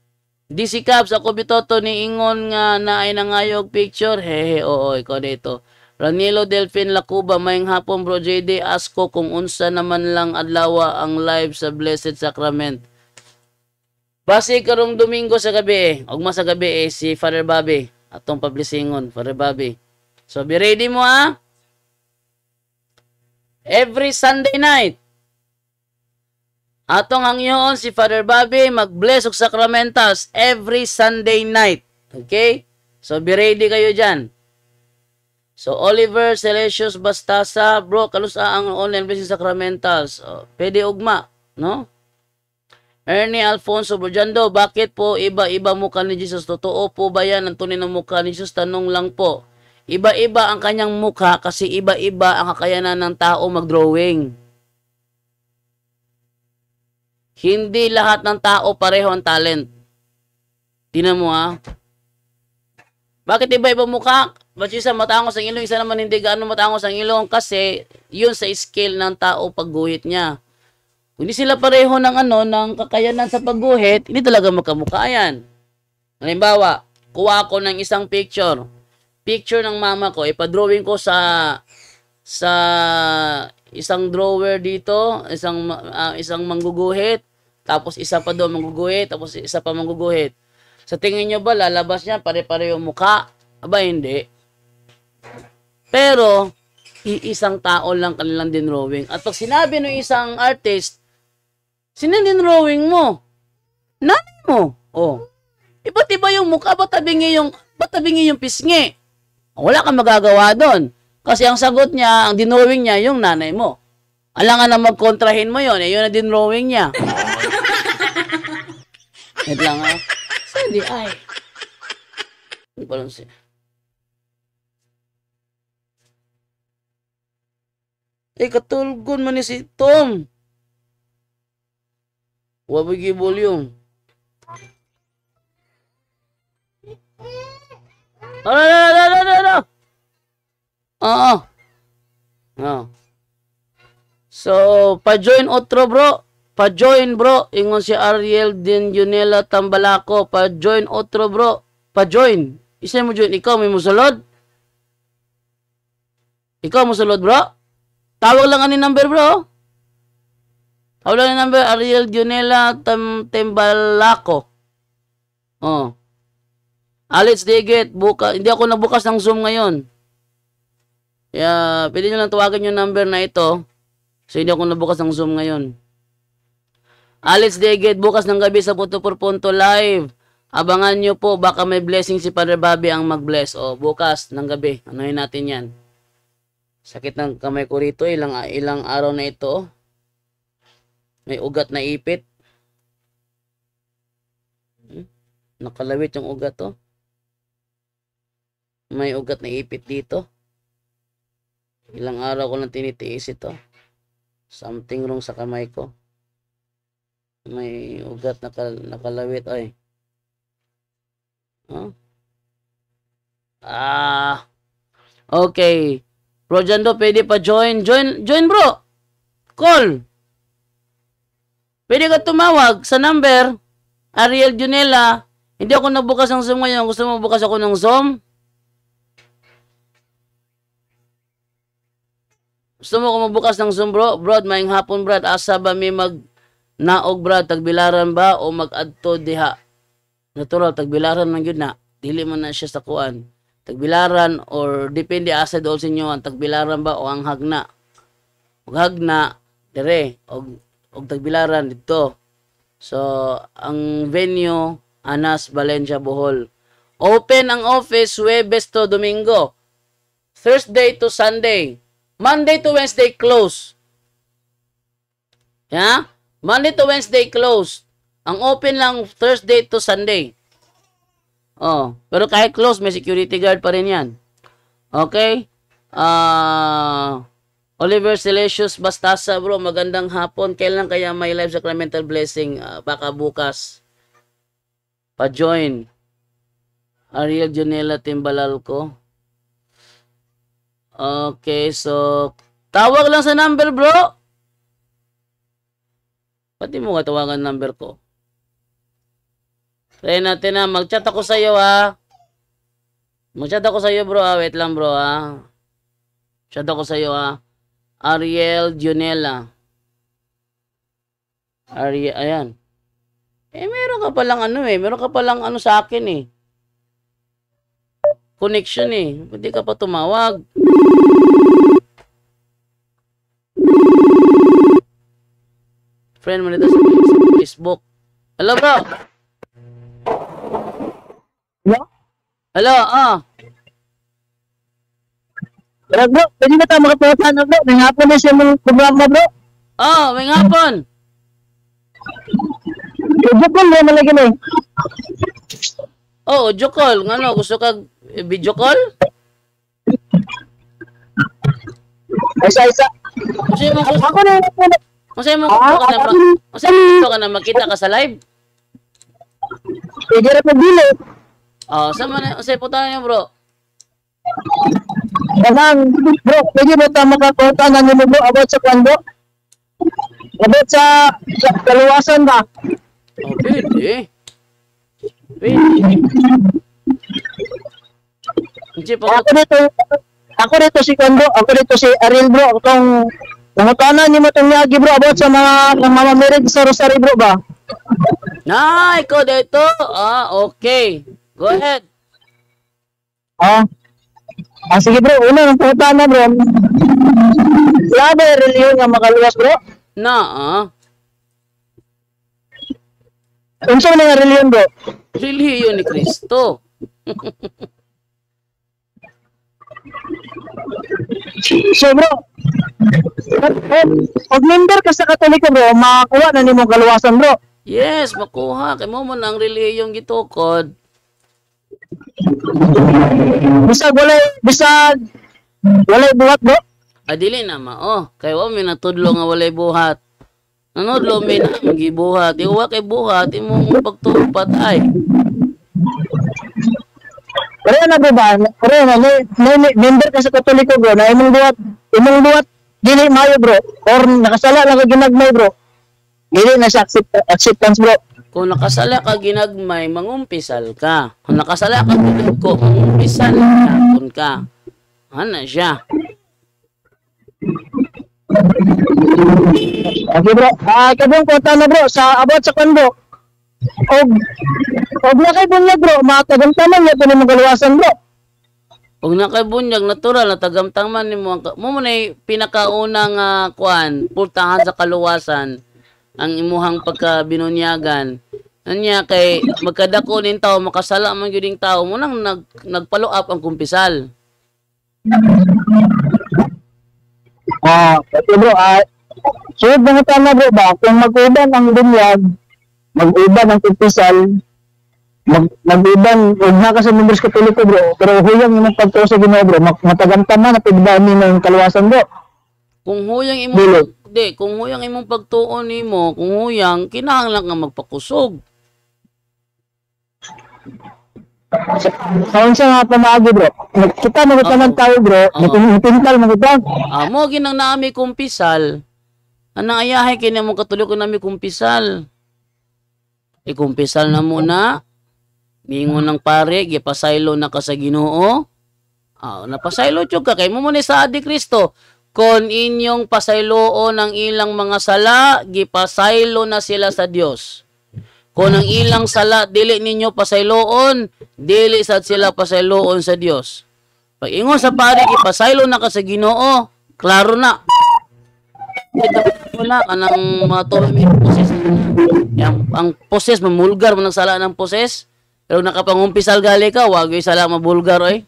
DC Caps ako bitoto ni ingon nga na ay nangayog picture. Hehe, oo, ikaw dito. Ranilo Delfin Lacuba, mayang hapon bro JD, asko kung unsa naman lang adlaw ang live sa Blessed Sacrament. Base karong Domingo sa gabi ugma sa gabi si Father Bobby atong publisingon, Father Bobby. So be ready mo ha. Every Sunday night. Atong hangyoon si Father Bobby mag-bless og sacramentals every Sunday night. Okay? So be ready kayo diyan. So, Oliver Celestius Bastasa, bro, kalusa ang online blessing sacramentals. Pwede ugma, no? Ernie Alfonso Burjando, bakit po iba-iba mukha ni Jesus? Totoo po ba yan ang tunay na mukha ni Jesus? Tanong lang po. Iba-iba ang kanyang mukha kasi iba-iba ang kakayanan ng tao mag-drawing. Hindi lahat ng tao pareho ang talent. Tingnan mo ha. Bakit iba-iba mukha? Ba't isa matangos ang ilong, isa naman hindi gaano matangos ang ilong? Kasi yun sa scale ng tao pagguhit niya. Kung hindi sila pareho ng ng kakayanan sa pagguhit, hindi talaga magkamukha yan. Halimbawa, kuha ko ng isang picture. Picture ng mama ko, ipa-drawing ko sa isang drawer dito, isang mangguguhit, tapos isa pa doon mangguguhit, tapos isa pa mangguguhit. Sa tingin nyo ba, lalabas niya pare-pareho mukha? Aba, hindi. Pero, iisang tao lang kanilang dinrawing. At pag sinabi ng isang artist, sino dinrawing mo? Nanay mo. Iba't iba yung mukha, ba't tabingi yung pisngi? Wala kang magagawa doon. Kasi ang sagot niya, ang dinrawing niya, yung nanay mo. Alangan na magkontrahin mo yun, yun na dinrawing niya. Wait lang ha. Hindi ay. Ano pa lang siya? Katulgon man ni si Tom. Wabigi volume. No. So, pa-join otro bro. Pa-join bro. Ingon si Ariel din Junela Tambalako. Pa-join otro bro. Pa-join. Isa mo join. Ikaw may musulod? Ikaw musulod bro? Tawag lang ani number bro. Tawag lang ani number. Ariel Junela Tambalako. Oh. Alex Digit. Hindi ako nabukas ng Zoom ngayon. Kaya, pwede nyo lang tawagan yung number na ito. So, hindi ako nabukas ng Zoom ngayon. Alex Digit, bukas ng gabi sa Punto por Punto Live. Abangan nyo po, baka may blessing si Father Bobby ang mag-bless. O, bukas ng gabi. Anuhin natin yan. Sakit ng kamay ko rito. Ilang araw na ito. May ugat na ipit. Nakalawit yung ugat to. May ugat na ipit dito. Ilang araw ko lang tinitiis ito. Something wrong sa kamay ko. May ugat nakalawit. Ay. Huh? Okay. Bro Jando, pwede pa join. Join bro. Call. Pwede ka tumawag sa number. Ariel Junela. Hindi ako nabukas ng Zoom ngayon. Gusto mo bukas ako ng Zoom? Gusto mo ko mabukas ng Zoom bro? Brad, maing hapon brad. Asa ba may naog brad? Tagbilaran ba o mag-adto diha? Natural, tagbilaran man yun na. Dili man na siya sa kuan. Tagbilaran or depende asa doon sa inyo ang tagbilaran ba o ang hagna. Og hagna, dire. Og tagbilaran dito. So, ang venue, Anas, Valencia, Bohol. Open ang office Huwebes to Domingo. Thursday to Sunday. Monday to Wednesday close. Yeah? Monday to Wednesday close. Ang open lang Thursday to Sunday. Oh, pero kahit close may security guard pa rin 'yan. Okay? Oliver Celestius Bastasa bro, magandang hapon. Kailan kaya may live sacramental blessing? Baka bukas. Pa-join. Ariel Junela Timbalalco. Okay, so tawag lang sa number, bro. Pati mo nga tawagan number ko. Try natin na. Mag-chat ako sa iyo, ha. Mag-chat ako sa iyo, bro. Wait lang, bro, ha. Chat ako sa iyo, ha. Ariel Junela. Ayan. Meron ka palang meron ka palang sa akin, connection, Hindi ka pa tumawag. Friend mo nito sa Facebook. Hello, bro. Hello, Bro, pwede na tayo makapagpasan, bro. May hapon na siya ng programa, bro. May hapon. Video call mo malagi na Audio call. Ngano, gusto ka video call? Isa-isa. Kasi mo gusto Ako na Kasi mo gusto ka na makita ka sa live. pwede rin mag-delay. Sa puta niyo, bro. Kasang, bro, pwede mo tayo makakonta na mo, bro, about sa kwan, bro? About sa kaluwasan ba? Pwede. Ako dito si kwan, bro. Ako dito si Ariel, bro. Itong nangutanan niyo mo itong niyagi, bro, about sa mga mamamirig sa Rosary, bro, ba? Ikaw dito. Okay. Go ahead. Sige, bro. Una, ng punta na, bro. Labi, reliyon nga makaluwas, bro. Unsa man nga reliyon, bro? Reliyon ni Kristo. So, bro, pag member ka sa Katoliko, bro, makakuha na ni mong kaluwasan, bro. Yes, makuha. Kaya mo ang reliyong gitukod. Walay buhat, bro. Dili na kaya wa may natudlo nga walay buhat. Nanodlo may na magibuhat. Iwa kay buhat imong pagtupat ay. Pero na, bro ba? Pero na, member ka sa Katoliko, bro, na imong buhat dili mayo bro, or nakasala lang ka ginagmay bro, dili na siya acceptance bro. Kung nakasala ka ginagmay, mangumpisal ka. Kung nakasala ka ginagko, mangumpisal ka. Ano siya? Okay bro, kabong kota na bro, sa about sa kan bro, og na kay bunyag bro, matagamtaman niya po ni magaluwasan bro. Kung nakabunyag, natural na tagamtaman ni mo mo na pinakaunang kuan, pultahan sa kaluwasan ang imuhang pagkabinunyagan. Anya kay magkadako nin tao, makasala man gyud tao mo nang nagpalo up ang kumpisal. Okay bro, sunod mga tama bro ba, kung mag-uban ang bunyag, mag-uban ang kumpisal, mag-uban, huwag na ka sa members katoliko bro, pero huyang yung pagtuo sa Ginoo bro, matagamtaman na pagdami ng kaluwasan bro. Kung huyang kung huyang imong pagtuon nimo, kung huyang kinahanglan nga magpakusog. Kaon siya nga pamaagi bro. Kita magutaman tayo bro, pintal magutang. Mo ginang naami kumpisal. Anang ayahay kini mo katuliko nami kumpisal. Kumpisal na muna. Mingon ng pare, gipasaylo na ka sa Ginoo. Napasaylo jud ka kay mo ni sa Adi Kristo. Kon inyong pasayloon ang ilang mga sala, gipasaylo na sila sa Dios. Kung ang ilang sala dili ninyo pasayloon, dili sad sila pasayloon sa Dios. Pag ingon sa pare, gipasaylo na ka sa Ginoo, klaro na. Wala ka ng mga tolmi poses. Ang poses, mamulgar mo nagsala ng poses. Pero nakapangumpisal gali ka, wag yung sala mabulgar oy.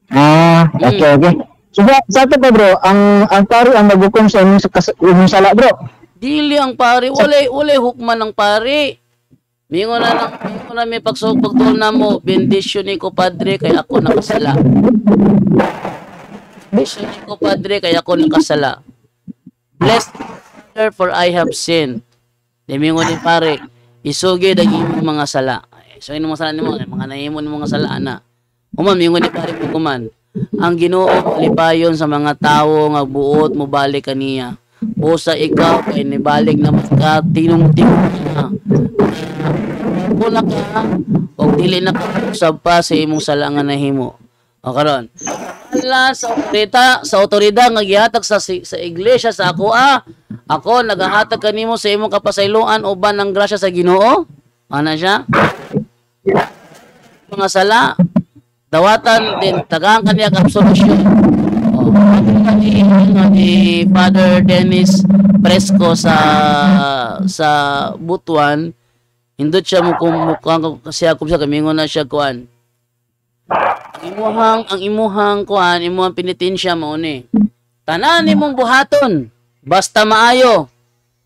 Okay. So, sa ito pa bro, ang pari ang maghukom sa inyong sala bro. Dili ang pari, walay hukman ng pari. Mingon na may pagtuon na mo, bendisyon ni ko padre kay ako nakasala. Bendisyon ni ko padre kay ako nakasala. Blessed for I have sinned. Mingon ni pare, isugi daging mga sala. So ino mga sala nimo, mga nahimo ni mga sala ana. Mingon ni pare kuman. Ang Ginoo lipayon sa mga tawo nga buot mo balik kaniya. Busa ikaw kay nibalik na ka tinong-tinong na. Kuna ka o dili na ka usab pa sa imong sala nga nahimo. O karon. Ala sa otoridad nga gihatag sa iglesia sa ako ako nagahatag kanimo sa imong kapasayloan uban ng grasya sa Ginoo. Ana siya? Mga sala dawatan din tagaan kaniya absolution. Ni Father Dennis Fresco sa Butuan, hindot siya mo siya kamingon na siya kuan. Ang imuhang kuan, imuhang pinitensya mo ni. Tanan nimong buhaton, basta maayo.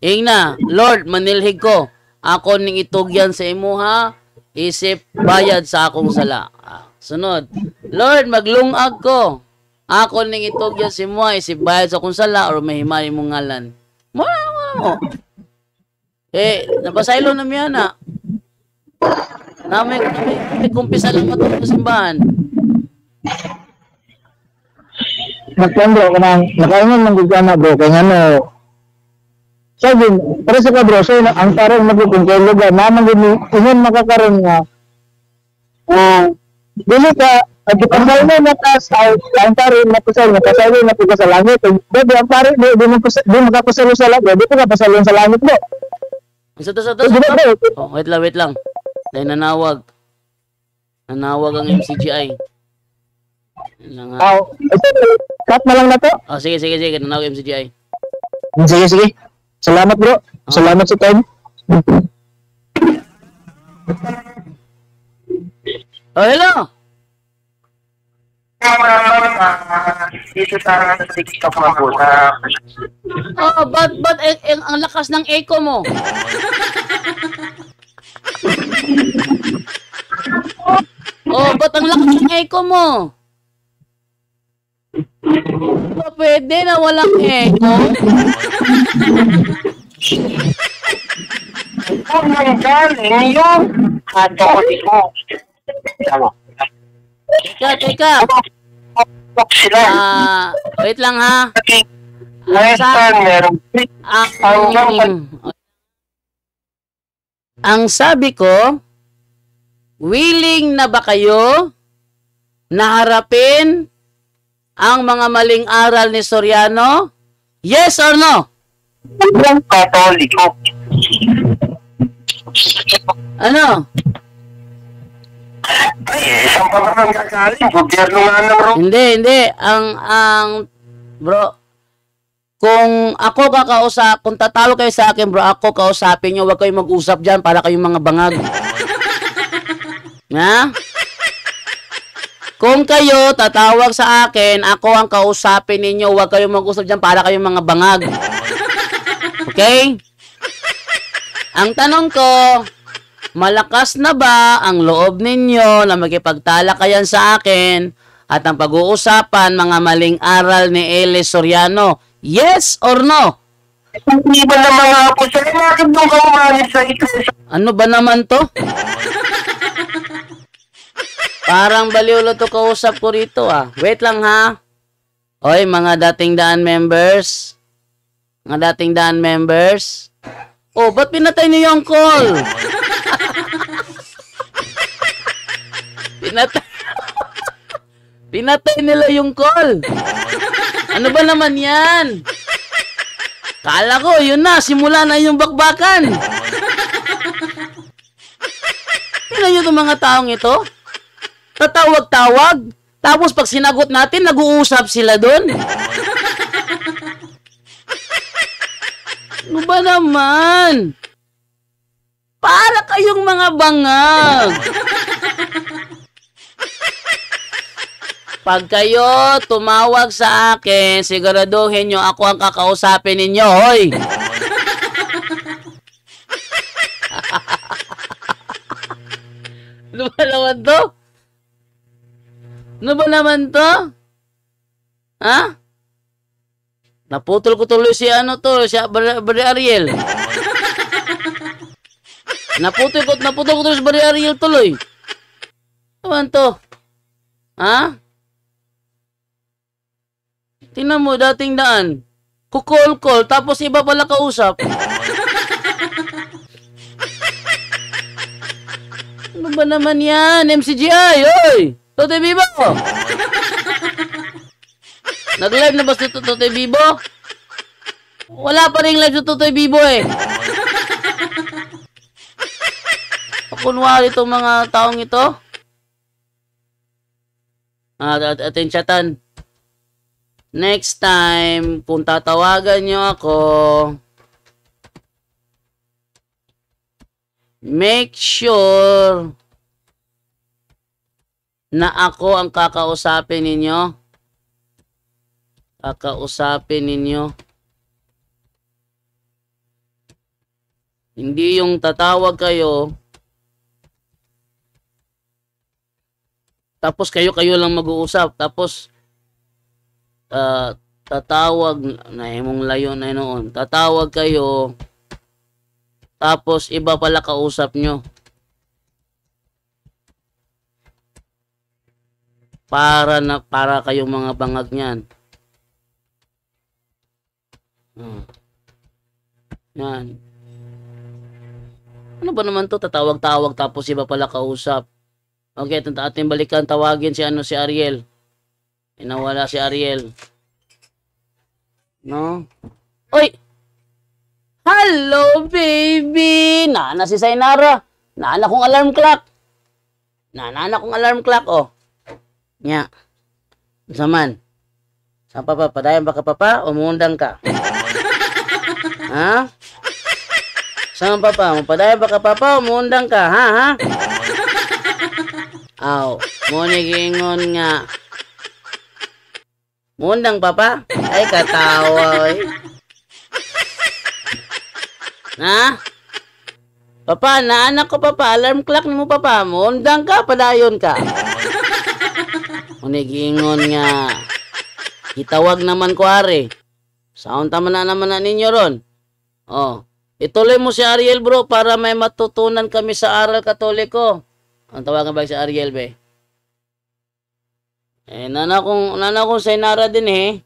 Ingna, Lord, manilhig ko. Ako ning itugyan sa imuha, isip bayad sa akong sala. Sunod, Lord, maglungag ko. Ako ning itugyan si mo, isip bayad sa akong sala or mahimali mong ngalan. Mo. Napasaylo na miya na. Namay kumpisa lang ito sa simbahan. Nagpan bro, nakaingon lang gugana bro, kaya ano, sabi, para sa ka bro, so ang parang magkukong kaya lugar, naman din, ingon makakaroon nga, dili ka, at ipasal na natas, ang pare napasal na sa langit, baby, ang pare, di makapasalo sa langit, di ka pasalo sa langit bro. Wait lang. Dahil nanawag ang MCGI. Cut na lang na to. Sige, nanawag MCGI. Sige. Salamat bro. Salamat sa time. Hello. Dito sa TikTok na po na But ang lakas ng echo mo. Ba't ang lakas ng echo mo? Pwede na walang echo? kung nanggaling yung ato ko. Teka. Tok sila. Wait lang ha. Western, meron. Ang sabi ko, willing na ba kayo na harapin ang mga maling aral ni Soriano? Yes or no? Ang Katoliko. Ano? Ay, isang pa naman gagaling. Gobyerno nga ng Rome. Hindi. Ang bro, kung kung tatalo kayo sa akin, bro, ako kausapin nyo, huwag kayong mag-usap dyan para kayong mga bangag. Ha? Kung kayo tatawag sa akin, ako ang kausapin ninyo, huwag kayong mag-usap dyan para kayong mga bangag. Okay? Ang tanong ko, malakas na ba ang loob ninyo na makipagtalakayan sa akin at ang pag-uusapan mga maling aral ni Eli Soriano? Yes or no? Hindi ba naman nga po siya? Bakit doon ka umalis sa ito? Ano ba naman to? Parang baliw to kausap ko rito ah. Wait lang ha. Oy, mga dating daan members. Mga dating daan members. Oh, ba't pinatay niyo yung call? Pinatay nila yung call. Ano ba naman yan? Kala ko, yun na. Simula na yung bakbakan. Tingnan nyo itong mga taong ito. Tatawag-tawag. Tapos pag sinagot natin, nag-uusap sila doon. Ano ba naman? Para kayong mga bangag. Pag kayo tumawag sa akin, siguraduhin nyo ako ang kakausapin ninyo, hoy. Ano ba naman to? Ano ba naman to? Ha? Naputol ko tuloy si si Bari Ariel. Naputol ko tuloy si Bari Ariel tuloy. Ano ba to? Ha? Tingnan mo, dating daan. Kukol-kol, tapos iba pala kausap. Ano ba naman yan? MCGI, oy! Totoy Bibo! Nag-live na ba si Totoy Bibo? Wala pa rin live si Totoy Bibo eh. Kunwari itong mga taong ito. Atin chatan. Next time, kung tatawagan nyo ako, make sure na ako ang kakausapin ninyo. Hindi yung tatawag kayo, tapos kayo lang mag-uusap, tapos tatawag na imong layo na noon. Tatawag kayo tapos iba pala kausap nyo. Para kayong mga bangag niyan. Yan. Ano ba naman to? Tatawag-tawag tapos iba pala kausap. Okay, ating balikan, tawagin si Ariel. Inawala si Ariel. No? Oy! Hello, baby! Nana si Sainara. Nana kong alarm clock. Oh. Nya. Saman. Saan pa? Padayan ba ka pa? Umundang ka? Ha? Saan pa? Padayan ba ka pa? Umundang ka? Ha? Aw. Munigingon nga. Mundang papa? Ay, katawa eh. Ha? Papa, naanak ko papa. Alarm clock mo papa. Mundang ka, padayon ka. Unigingon nga. Itawag naman ko ari. Saon tama na naman na ninyo ron. Oh. Ituloy mo si Ariel bro para may matutunan kami sa aral katoliko. Ang tawagan ba si Ariel be? Nana kong Sainara din eh.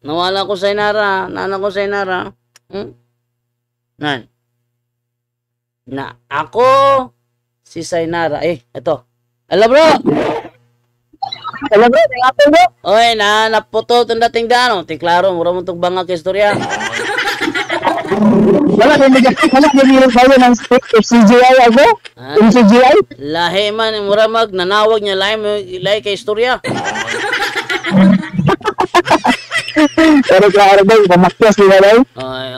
Nawala ko Sainara. Nana ko Sainara. Nan. Na ako si Sainara. Ito. Ala bro. Hello bro, tingapin bro. Oy, naputo itong dating daan. Klaro, mura mo itong bangag istorya. Wala din tayo ng CGI ako? Yung CGI? Lahi man, mura nanawag niya lahi kay istorya. Pero klaro ba, pamakyas nila daw? Ay,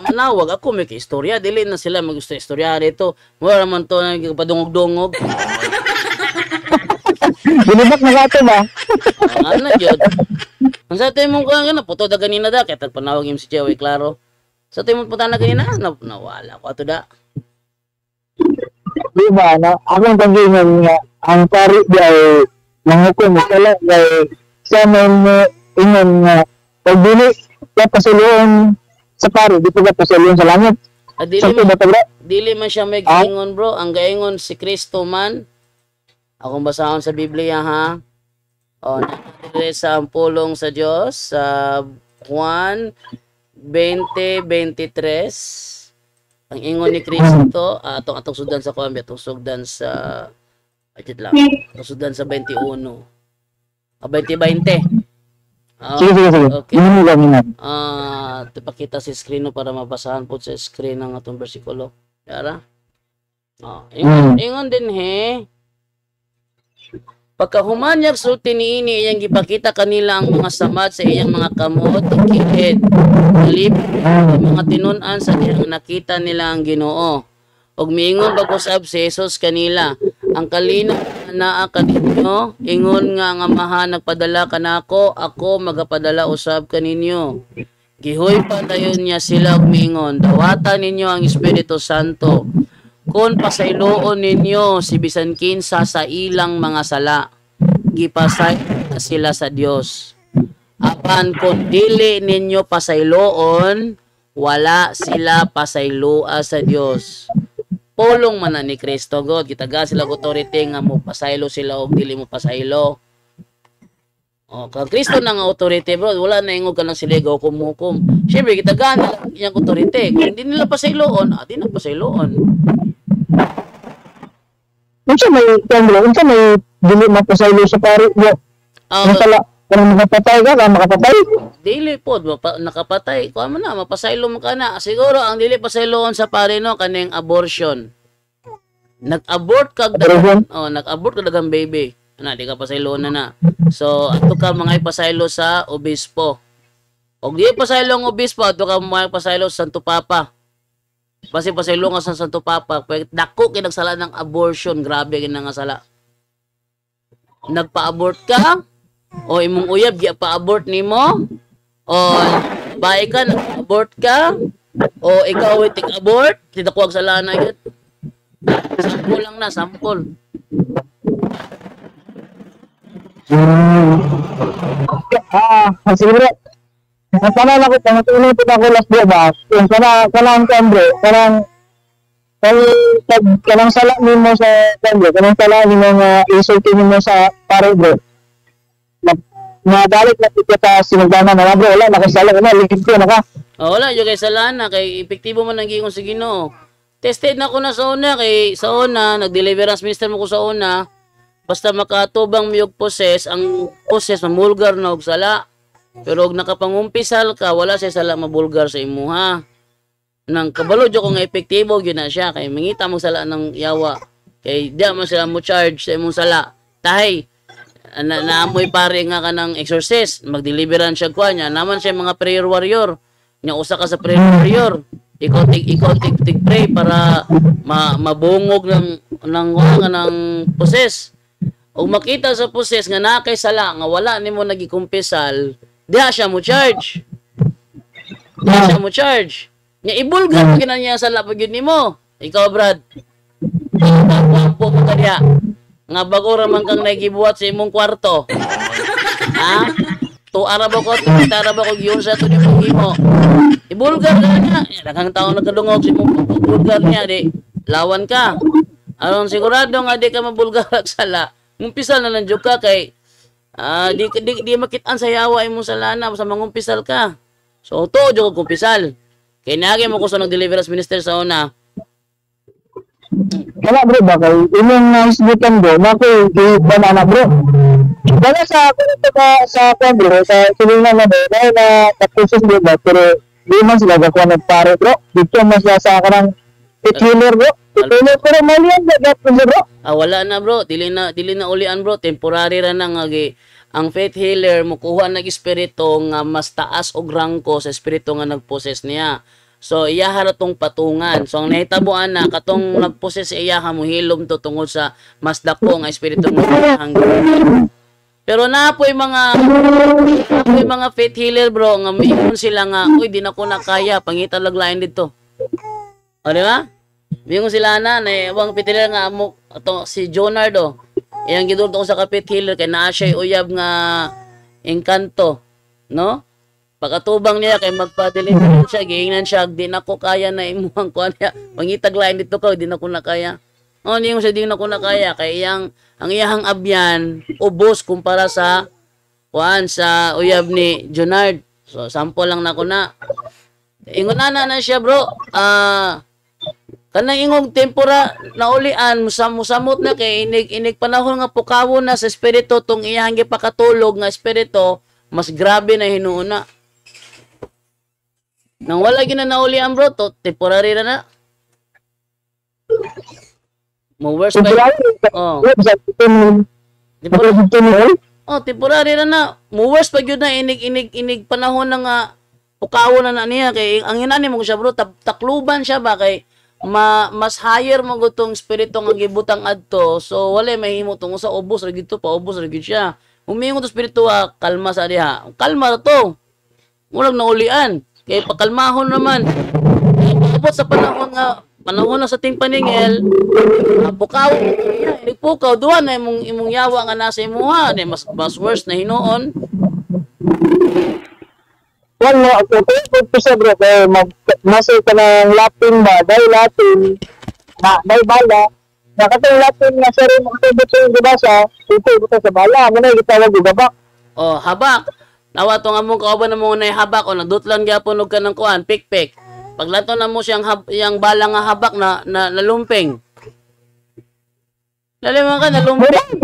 manawag ako may kay istorya. Dili na sila mag-istorya dito. Mura man to padungog-dungog. Binibak na gato ba? Ano yun? Ang sa tayo mong kaya na, puto da ganina da. Kaya panawag yung si Chewy, klaro. Sa tayo mong puta na ganina, nawala ko ato da. Diba, akong pag-ingan nga, ang pari di ay manghukom kala ay sa mga ingon nga pag-dili ka pasuluon sa pari, di pa ka pasuluon sa langit. Dili man siya may gaingon bro. Ang gaingon si Kristo man. Akong basahon sa Biblia ha. Nakatili sa pulong sa Diyos sa Juan 20:23. Ang ingon ni Kristo, atong sudan sa Colombia, atong sudan sa atong sudan sa 21. 20:20. Sige. Okay. Pakita. Tipakita si screen para mabasahan po sa screen ng atong bersikulo. Yara? Ingon din he. Pagkahumanyag sulti niini iyang gipakita kanila ang mga samad sa iyang mga kamot ug kilid. Halip mga tinun-an sa iyang nakita nila ang Ginoo. Og miingon pag-usab si Jesus kanila, ang kalino naa kaninyo, ingon nga ang Amahan nagpadala kanako, ako magapadala usab kaninyo. Gihoy pa dayon niya sila og miingon, dawatan ninyo ang Espiritu Santo. Kung pasayloon ninyo si bisan kinsa sa ilang mga sala, gipasay sila sa Dios. Apan kung dili ninyo pasayloon, wala sila pasayloa sa Dios. Pulong man na ni Kristo God, kitaga sila authority nga mo pasaylo sila og dili mo pasaylo. Kung Kristo na nga authority bro, wala na ingog ka ng siligaw kumukum. Siyempre, kitaga nila yung authority. Kung hindi nila pasayloon, di na pasayloon. Unsa may dili mapasaylo sa pari mo. Kung makapatay ka, makapatay. Dili po, nakapatay. Kung na, mapasaylo mo ka na. Siguro, ang dili pasayloon sa pari no, kaning abortion. Nag-abort ka dagang baby. Di ka pasayloon na. So, ato ka mga ipasaylo sa obispo. O di pasaylo ang obispo, ato ka mga ipasaylo sa Santo Papa. Basi pasaylo nga sa Santo Papa, dako kinagsala ng abortion, grabe kinangasala. Nagpa-abort ka, o imong uyab pa-abort nimo, o bae ka, nag-abort ka, o ikaw ay tig-abort, tinakuwag sa lana yun. Sample lang na, sample. Siguro, parang ako, pangatuloy po ako last day ba? Yung parang kambre, parang kanang sala nimo sa kambre, kanang sala nimo nga isulti nimo sa pare bro. Nadalit na kita sinugdanan na bro, wala, nakasala ka na, ligid ko na ka. Wala, yung kay sala na, kay epektibo man ang giingon sa Ginoo. Tested na ko na sa una, kay sa una, nag-deliverance minister mo ko sa una, basta makatubang miyog poses, ang poses mamulgar na og sala. Pero og nakapangumpisal ka, wala siya sala mabulgar sa imuha. Nang kabalo jo ko nga epektibo gyud na siya kay mangita mo sala ng yawa. Kay di man sila mo charge sa imong sala. Tahay naamoy pare nga kanang exorcist, mag-deliverance siya kwa niya. Naman siya mga prayer warrior. Nya usa ka sa prayer warrior. Ikaw pray para mabungog ng poses. Og makita sa poses nga naa kay sala nga wala nimo nagikumpisal, diha siya mo charge. Nya ibulgar pa niya sa lapag yun nimo. Ikaw Brad. Pagwampo mo ka diha. Nga bago raman kang nagibuhat sa imong kwarto. Ha? Tuara ba ko, tumitara ba ko yun sa ito yung imo. Ibulgar ka niya. Daghang taon nagkadungog sa imong bulgar niya. Di, lawan ka. Aron sigurado nga di ka mabulgar sala. Ngumpisal na lang jud ka kay di makitaan sa yawa imong salana sa mangumpisal ka. So to jud ko kumpisal. Kay naagi mo ko sa nag-deliverance minister sa una. Wala bro ba kay imong isbitan bro nako banana bro. Wala sa sa bro sa silingan na bro na tapos bro ba pero di man sila gakuha ng pare bro. Dito mas sa kanang healer bro. Healer pero malian ba bro? Wala na bro, dili na ulian bro, temporary ra na nga ang faith healer mukuha nag espiritu nga mas taas og rangko sa espiritu nga nagposes niya. So iya haratong patungan. So ang nahitabuan na katong nagposes iya mo hilom to tungod sa mas dako nga espiritu nga pero napoy mga faith healer bro nga miingon sila nga uy di na ko na kaya pangita laglain dito. O di ba? Miingon sila na wang faith healer nga mo ato si Jonardo. Iyang gidulto ko sa faith healer kay naa siya uyab nga engkanto, no? Pagkatubang niya kay magpa-deliver siya, giingnan siya, di na ko kaya na imuhang kuan niya. Pangitag lain dito ko, di na ko na kaya. O, hindi mo siya di na ko na kaya. Kay ang iyahang abyan, ubos kumpara sa kuan sa uyab ni Jonard. So, sample lang na ko na. Ingon na siya, bro. Kanang ingong tempura naulian, musamot na kay inig panahon nga pukawon na sa espiritu tong iyahang gipakatulog nga espiritu, mas grabe na hinuuna. Nang wala ginanaulian bro, to temporary na. Mo worse pa. Oh. Temporary na. Mo worse pa gyud na inig panahon na nga pukawon na niya kay ang inani mo siya bro, takluban siya ba kay mas higher mo gutong espiritu nga gibutang adto. So wala mahimo tungod sa ubos ra gito pa ubos ra gid siya. Umingon to espiritu kalma sa diha. Kalma to. Murag naulian. Kay pakalmahon naman. Abot sa panahon na sa ting paningel, pukaw, pukaw duha na imong yawa nga nasa imuha, mas worse na hinuon. Wala ako ko sa bro kay masay ka ng Latin ba, dahil Latin na bala. Nakatong Latin nga sa rin makatubot sa yung gibasa, ito sa bala, mo na gitawag gabak. Oh, habak. Nawa to nga mong kauban na mo na habak o nagdutlan gyapon og kanang kuan pikpik. Paglato na mo siyang yang bala nga habak na lumping. Laliman ka na lumping.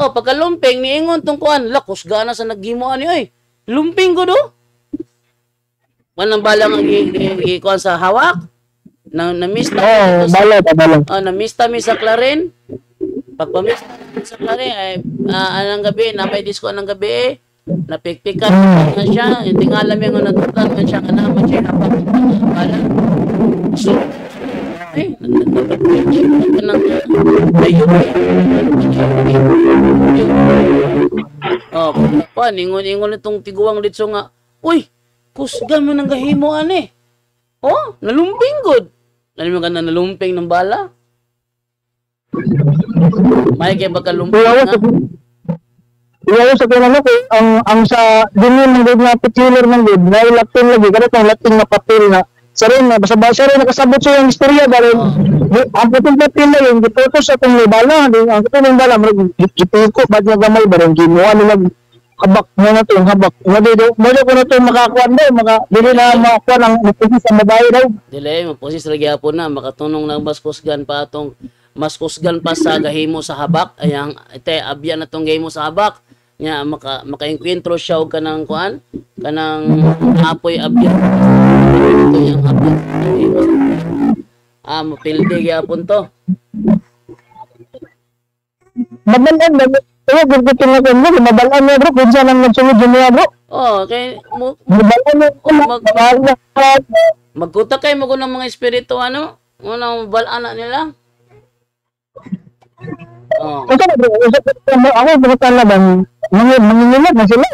Pagkalumping niingon tong kuan, lakos gana sa naghimuan ni oy. Lumping ko do. Manang bala nga kuan sa hawak. Na-mista. Bala. Na-mista mi sa Clarin. Pagpamista sa Clarin ay anong gabi, napay disco anong gabi napikpikan na siya, hindi nga alam yung natutlan man siya ka naman siya habang bala. So, ay, ningon itong tiguang dito nga, uy, kusgan mo ng gahimuan eh. Oh, nalumping good. Alam mo ka na nalumping ng bala? May kaya bakalumping nga? Iyaw sa kinano ko, ang sa dinin ng good na petiler ng good, na ilatin lagi, kada itong latin na papel na, sa rin na, basa-basa rin, nakasabot siya yung istorya, dahil, ang puting papel na yun, gipotos sa itong bala, ang puting bala, gipiko, ba't nga gamay ba rin, ginuha nila, habak mo na ito, yung habak. Mali ko na ito makakuan daw, dili na makakuan ang mapusis sa mabayo daw. Dili, mapusis lagi po na, makatunong ng maskusgan pa itong, maskusgan pa sa gahimo sa habak, ayang, ite, abyan na itong gahimo sa habak, nya maka-enkwentro siya og kanang kuan kanang apoy abyan ito yung habak mapildi gyapon to mabalan na gurgutin na ko mabalan na bro kung saan ang nagsunod niya bro kay mabalan na magkuta kay mo ng mga espiritu unang balaan nila. Ito na bro, ako bukutan na ba, manginilad na sila,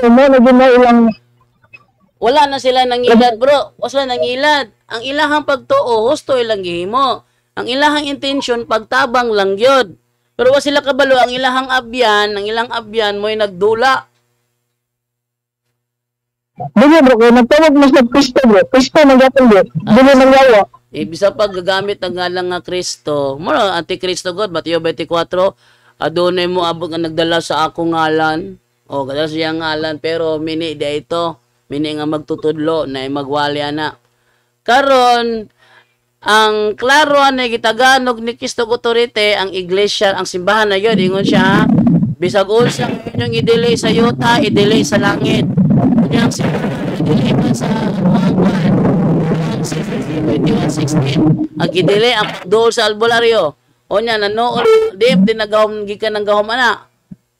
wala na sila nangilad bro, wala nangilad. Ang ilahang pagtuo, husto ilang gihimo. Ang ilahang intention, pagtabang lang yun. Pero wala sila kabalo, ang ilang abyan mo'y nagdula. Dili bro, kaya nagtawag mas nag-Kristo bro, Kristo nagyapon bro, dili nangyawa. Bisa pag gagamit ang ngalang nga Kristo, mo anti-Kristo God, Mateo 24, adunay mo abot nga nagdala sa akong ngalan. O kadala siya ngalan pero mini di ito. Mini nga magtutudlo na magwali ana. Karon ang klaro na gitaganog ni Kristo Authority ang iglesia, ang simbahan na yun, ingon siya, bisag unsa yung i-delay sa yuta, i-delay sa langit. Kanya ang simbahan, i-delay man sa 21:16, ang i-delay ang dool sa albularyo. O niya, nanood, di nagahom, gikan ng gahom ana.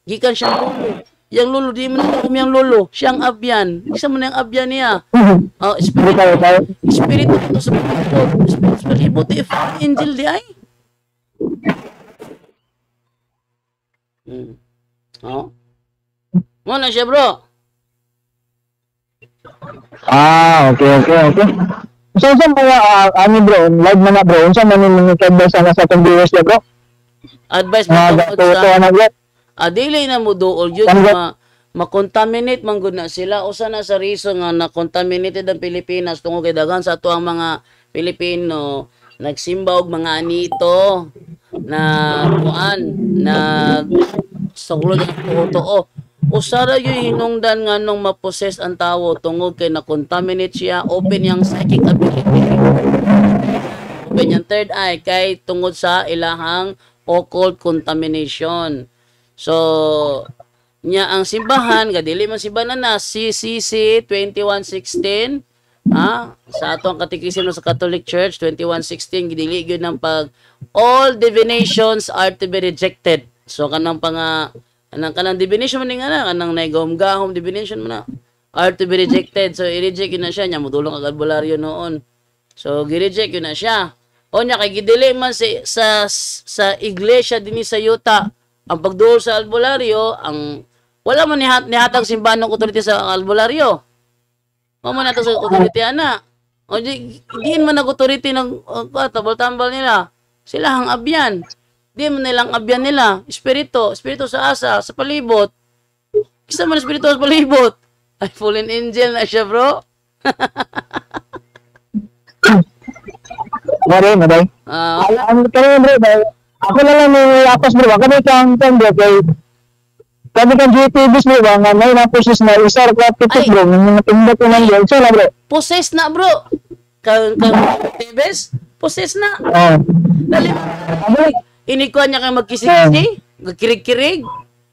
Gikan siya lulo. Yang lulo, di man nagahom yung lulo. Siyang abyan. Isa mo na yung abyan niya. Espiritu ito sa palibot. Espiritu sa palibot. Angel di ay. Oh. Muna siya bro. Okay. So mga ano bro, live na bro. Unsa man yung advice na sa atong viewers bro? Advice mo dili na mo dool yun ma-contaminate man gud na sila usa na sa reason nga na-contaminated ang Pilipinas tungod kay daghan sa ato ang mga Pilipino nagsimba og mga anito na kuan na suglod ang totoo. Usara yung hinungdan nga nung ma-possess ang tao tungod kay na-contaminate siya, open yung psychic ability. Open yung third eye kay tungod sa ilahang occult contamination. So, nya ang simbahan, gadili man simbahan na CCC 21:16, sa atong katikisim sa Catholic Church 21:16 gidili gyud ng pag all divinations are to be rejected. So kanang kanang divination man nga kanang naigahom-gahom divination man na are to be rejected. So i-reject yun na siya nya modulong ang albularyo noon. So gi-reject yun na siya. O nya kay gidili man sa iglesia dinhi sa yuta ang pagduol sa albularyo ang wala man nihatag simbahan ng authority sa albularyo. Mamo na to sa authority ana. O di man nag-authority ng tambal-tambal nila. Sila hang abyan. Di man nilang abyan nila. Espiritu sa asa, sa palibot. Isa man espiritu sa palibot. Ay, fallen angel na siya, bro. Maray. Ako na lang yung lapas bro. Kami kang bro kay kami kang GTVs bro ba nga may na-process na isa ra ka bro. Natindot ko nang yun. So na bro. Possess na, bro. Kang Tebes, possess na. Dali. Inikuan niya kay magkisi-kisi, magkirig-kirig.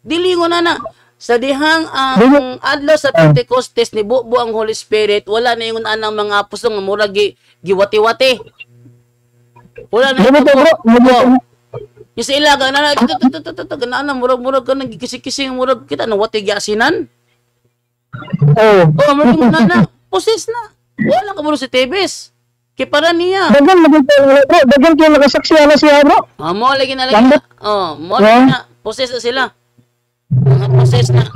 Dilingon na. Sa dihang ang adlaw sa Pentecostes ni buo ang Holy Spirit, wala na yung anang mga apostol nga mura giwati-wati. Wala na bro. Yung sa ilaga na ganaan murag-murag ka nang gikisi-kisi murag kita nang wati giasinan. Murag mo na. Possess na. Wala ka bro si Tebes. Kay para niya. Dagan kayo nakasaksi na siya bro. Mo lagi na. Mo lagi na. Possess na sila. Mga possess na.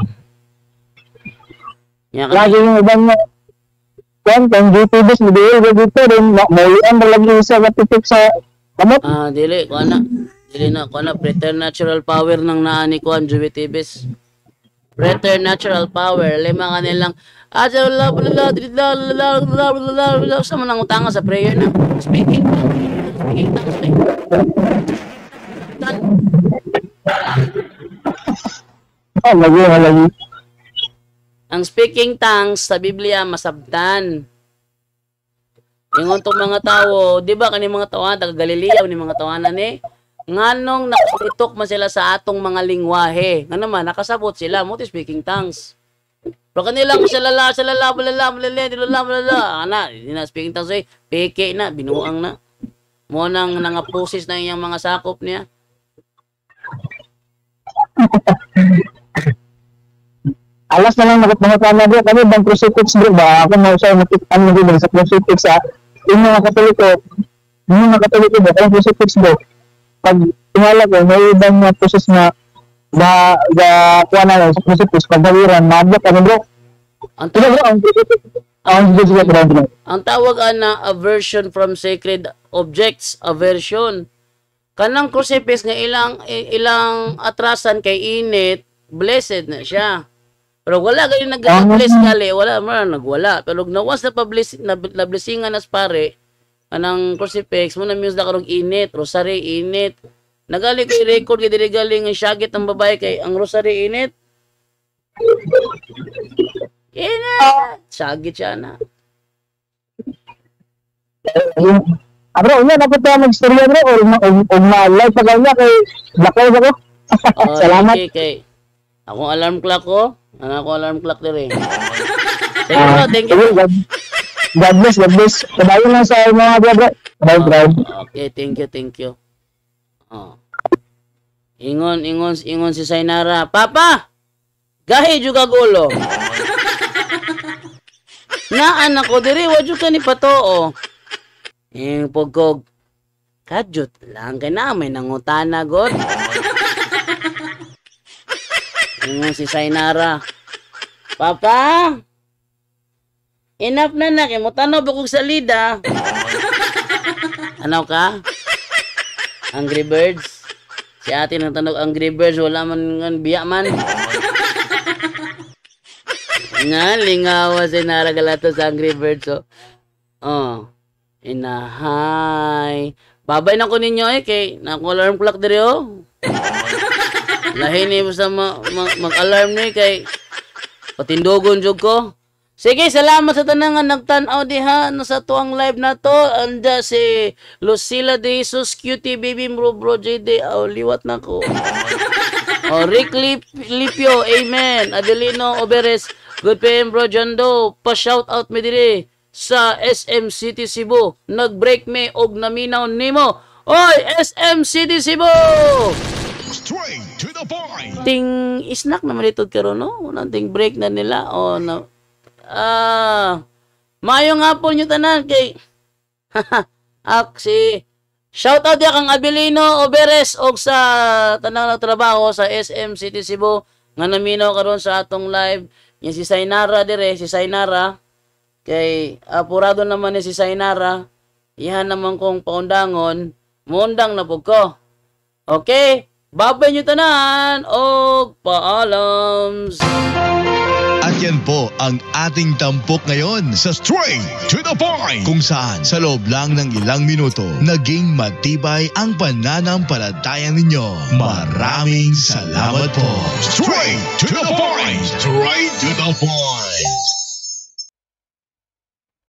Lagi yung ibang kung GTVs medyo dito rin maulian lagi sa katipik sa kamot. Dili ko na preternatural power ng naani ko ang GTVs. Preternatural power lima kanilang sa manang utanga sa prayer na speaking lagi. Ang speaking tongues sa Biblia masabtan. Ingon tong mga tao, di ba kani mga tawanan taga Galilea ni mga tawanan ni nganong nakalitok man sila sa atong mga lingwahe. Nga naman nakasabot sila mo speaking tongues. Pero kanilang salala ana di na speaking tongues peke na binuang na. Mo nang nangaposes na iyang mga sakop niya. Alas na lang nakapangatan na bro, kami bang crucifix bro ba? Ako na siya nakitaan mo din sa crucifix yung mga katoliko ba, kaya crucifix bro. Pag tingala ko, may ibang na process na kuha na lang sa crucifix, pagdawiran, mabot ano bro? Ang tawag na aversion from sacred objects, aversion. Kanang crucifix nga ilang atrasan kay init, blessed na siya. Pero wala kayo nag-bless gali, wala man nagwala. Pero nawas na blessingan as pare anang crucifix mo na muse na karong init, rosary init. Nagali ko i-record kay diri galing ang syagit ng babae kay ang rosary init. Init! Syagit siya na. Bro, unya dapat tayo mag-storya bro o ma-live pa kanya kay Blackout ako. Oh, Salamat. Okay. Akong alarm clock ko. Ano akong alarm clock dire. Thank you. God bless, God bless. Padayon lang sa mga bro. Bye. Okay, thank you. Oh. Ingon si Sainara. Papa! Gahi juga gulo. Na anak ko diri wa jud ka ni patoo. Yung pagkog kadjut lang kay na may nangutana god. Ingon si Sainara. Papa! Enough na kay mo tanaw ba kog salida. Ano ka? Angry Birds? Si ate nang tanog Angry Birds, wala man biya man. Nga, lingawa si naragalato sa Angry Birds. Inahay. Babay na ko ninyo kay nako-alarm clock diri Lahi ni mo sa mag-alarm ni kay patindogon jud ko. Sige, salamat sa tanang nagtan-aw diha sa tuang live na to. Anda si Lucila De Jesus, Cutie Baby Bro JD. Liwat na ko. Rick Lipio, amen. Adelino Oberes, good PM Bro Jondo. Pa-shout out me dire sa SM City Cebu. Nag-break me og naminaw nimo. Oy, SM City Cebu! Straight to the point. Ting snack naman dito karon no? Unang break na nila o na mayo nga po nyo tanan kay si shout out ya kang Abilino Oberes og sa tanang trabaho sa SM City Cebu nga naminaw karon sa atong live nya si Sainara dire si Sainara kay apurado naman ni si Sainara ihan naman kong paundangon muundang na pug ko. Okay, babay nyo tanan og paalams. At yan po ang ating tampok ngayon sa Straight to the Point, kung saan sa loob lang ng ilang minuto naging matibay ang pananampalataya ninyo. Maraming salamat po. Straight to the Point! Straight to the Point!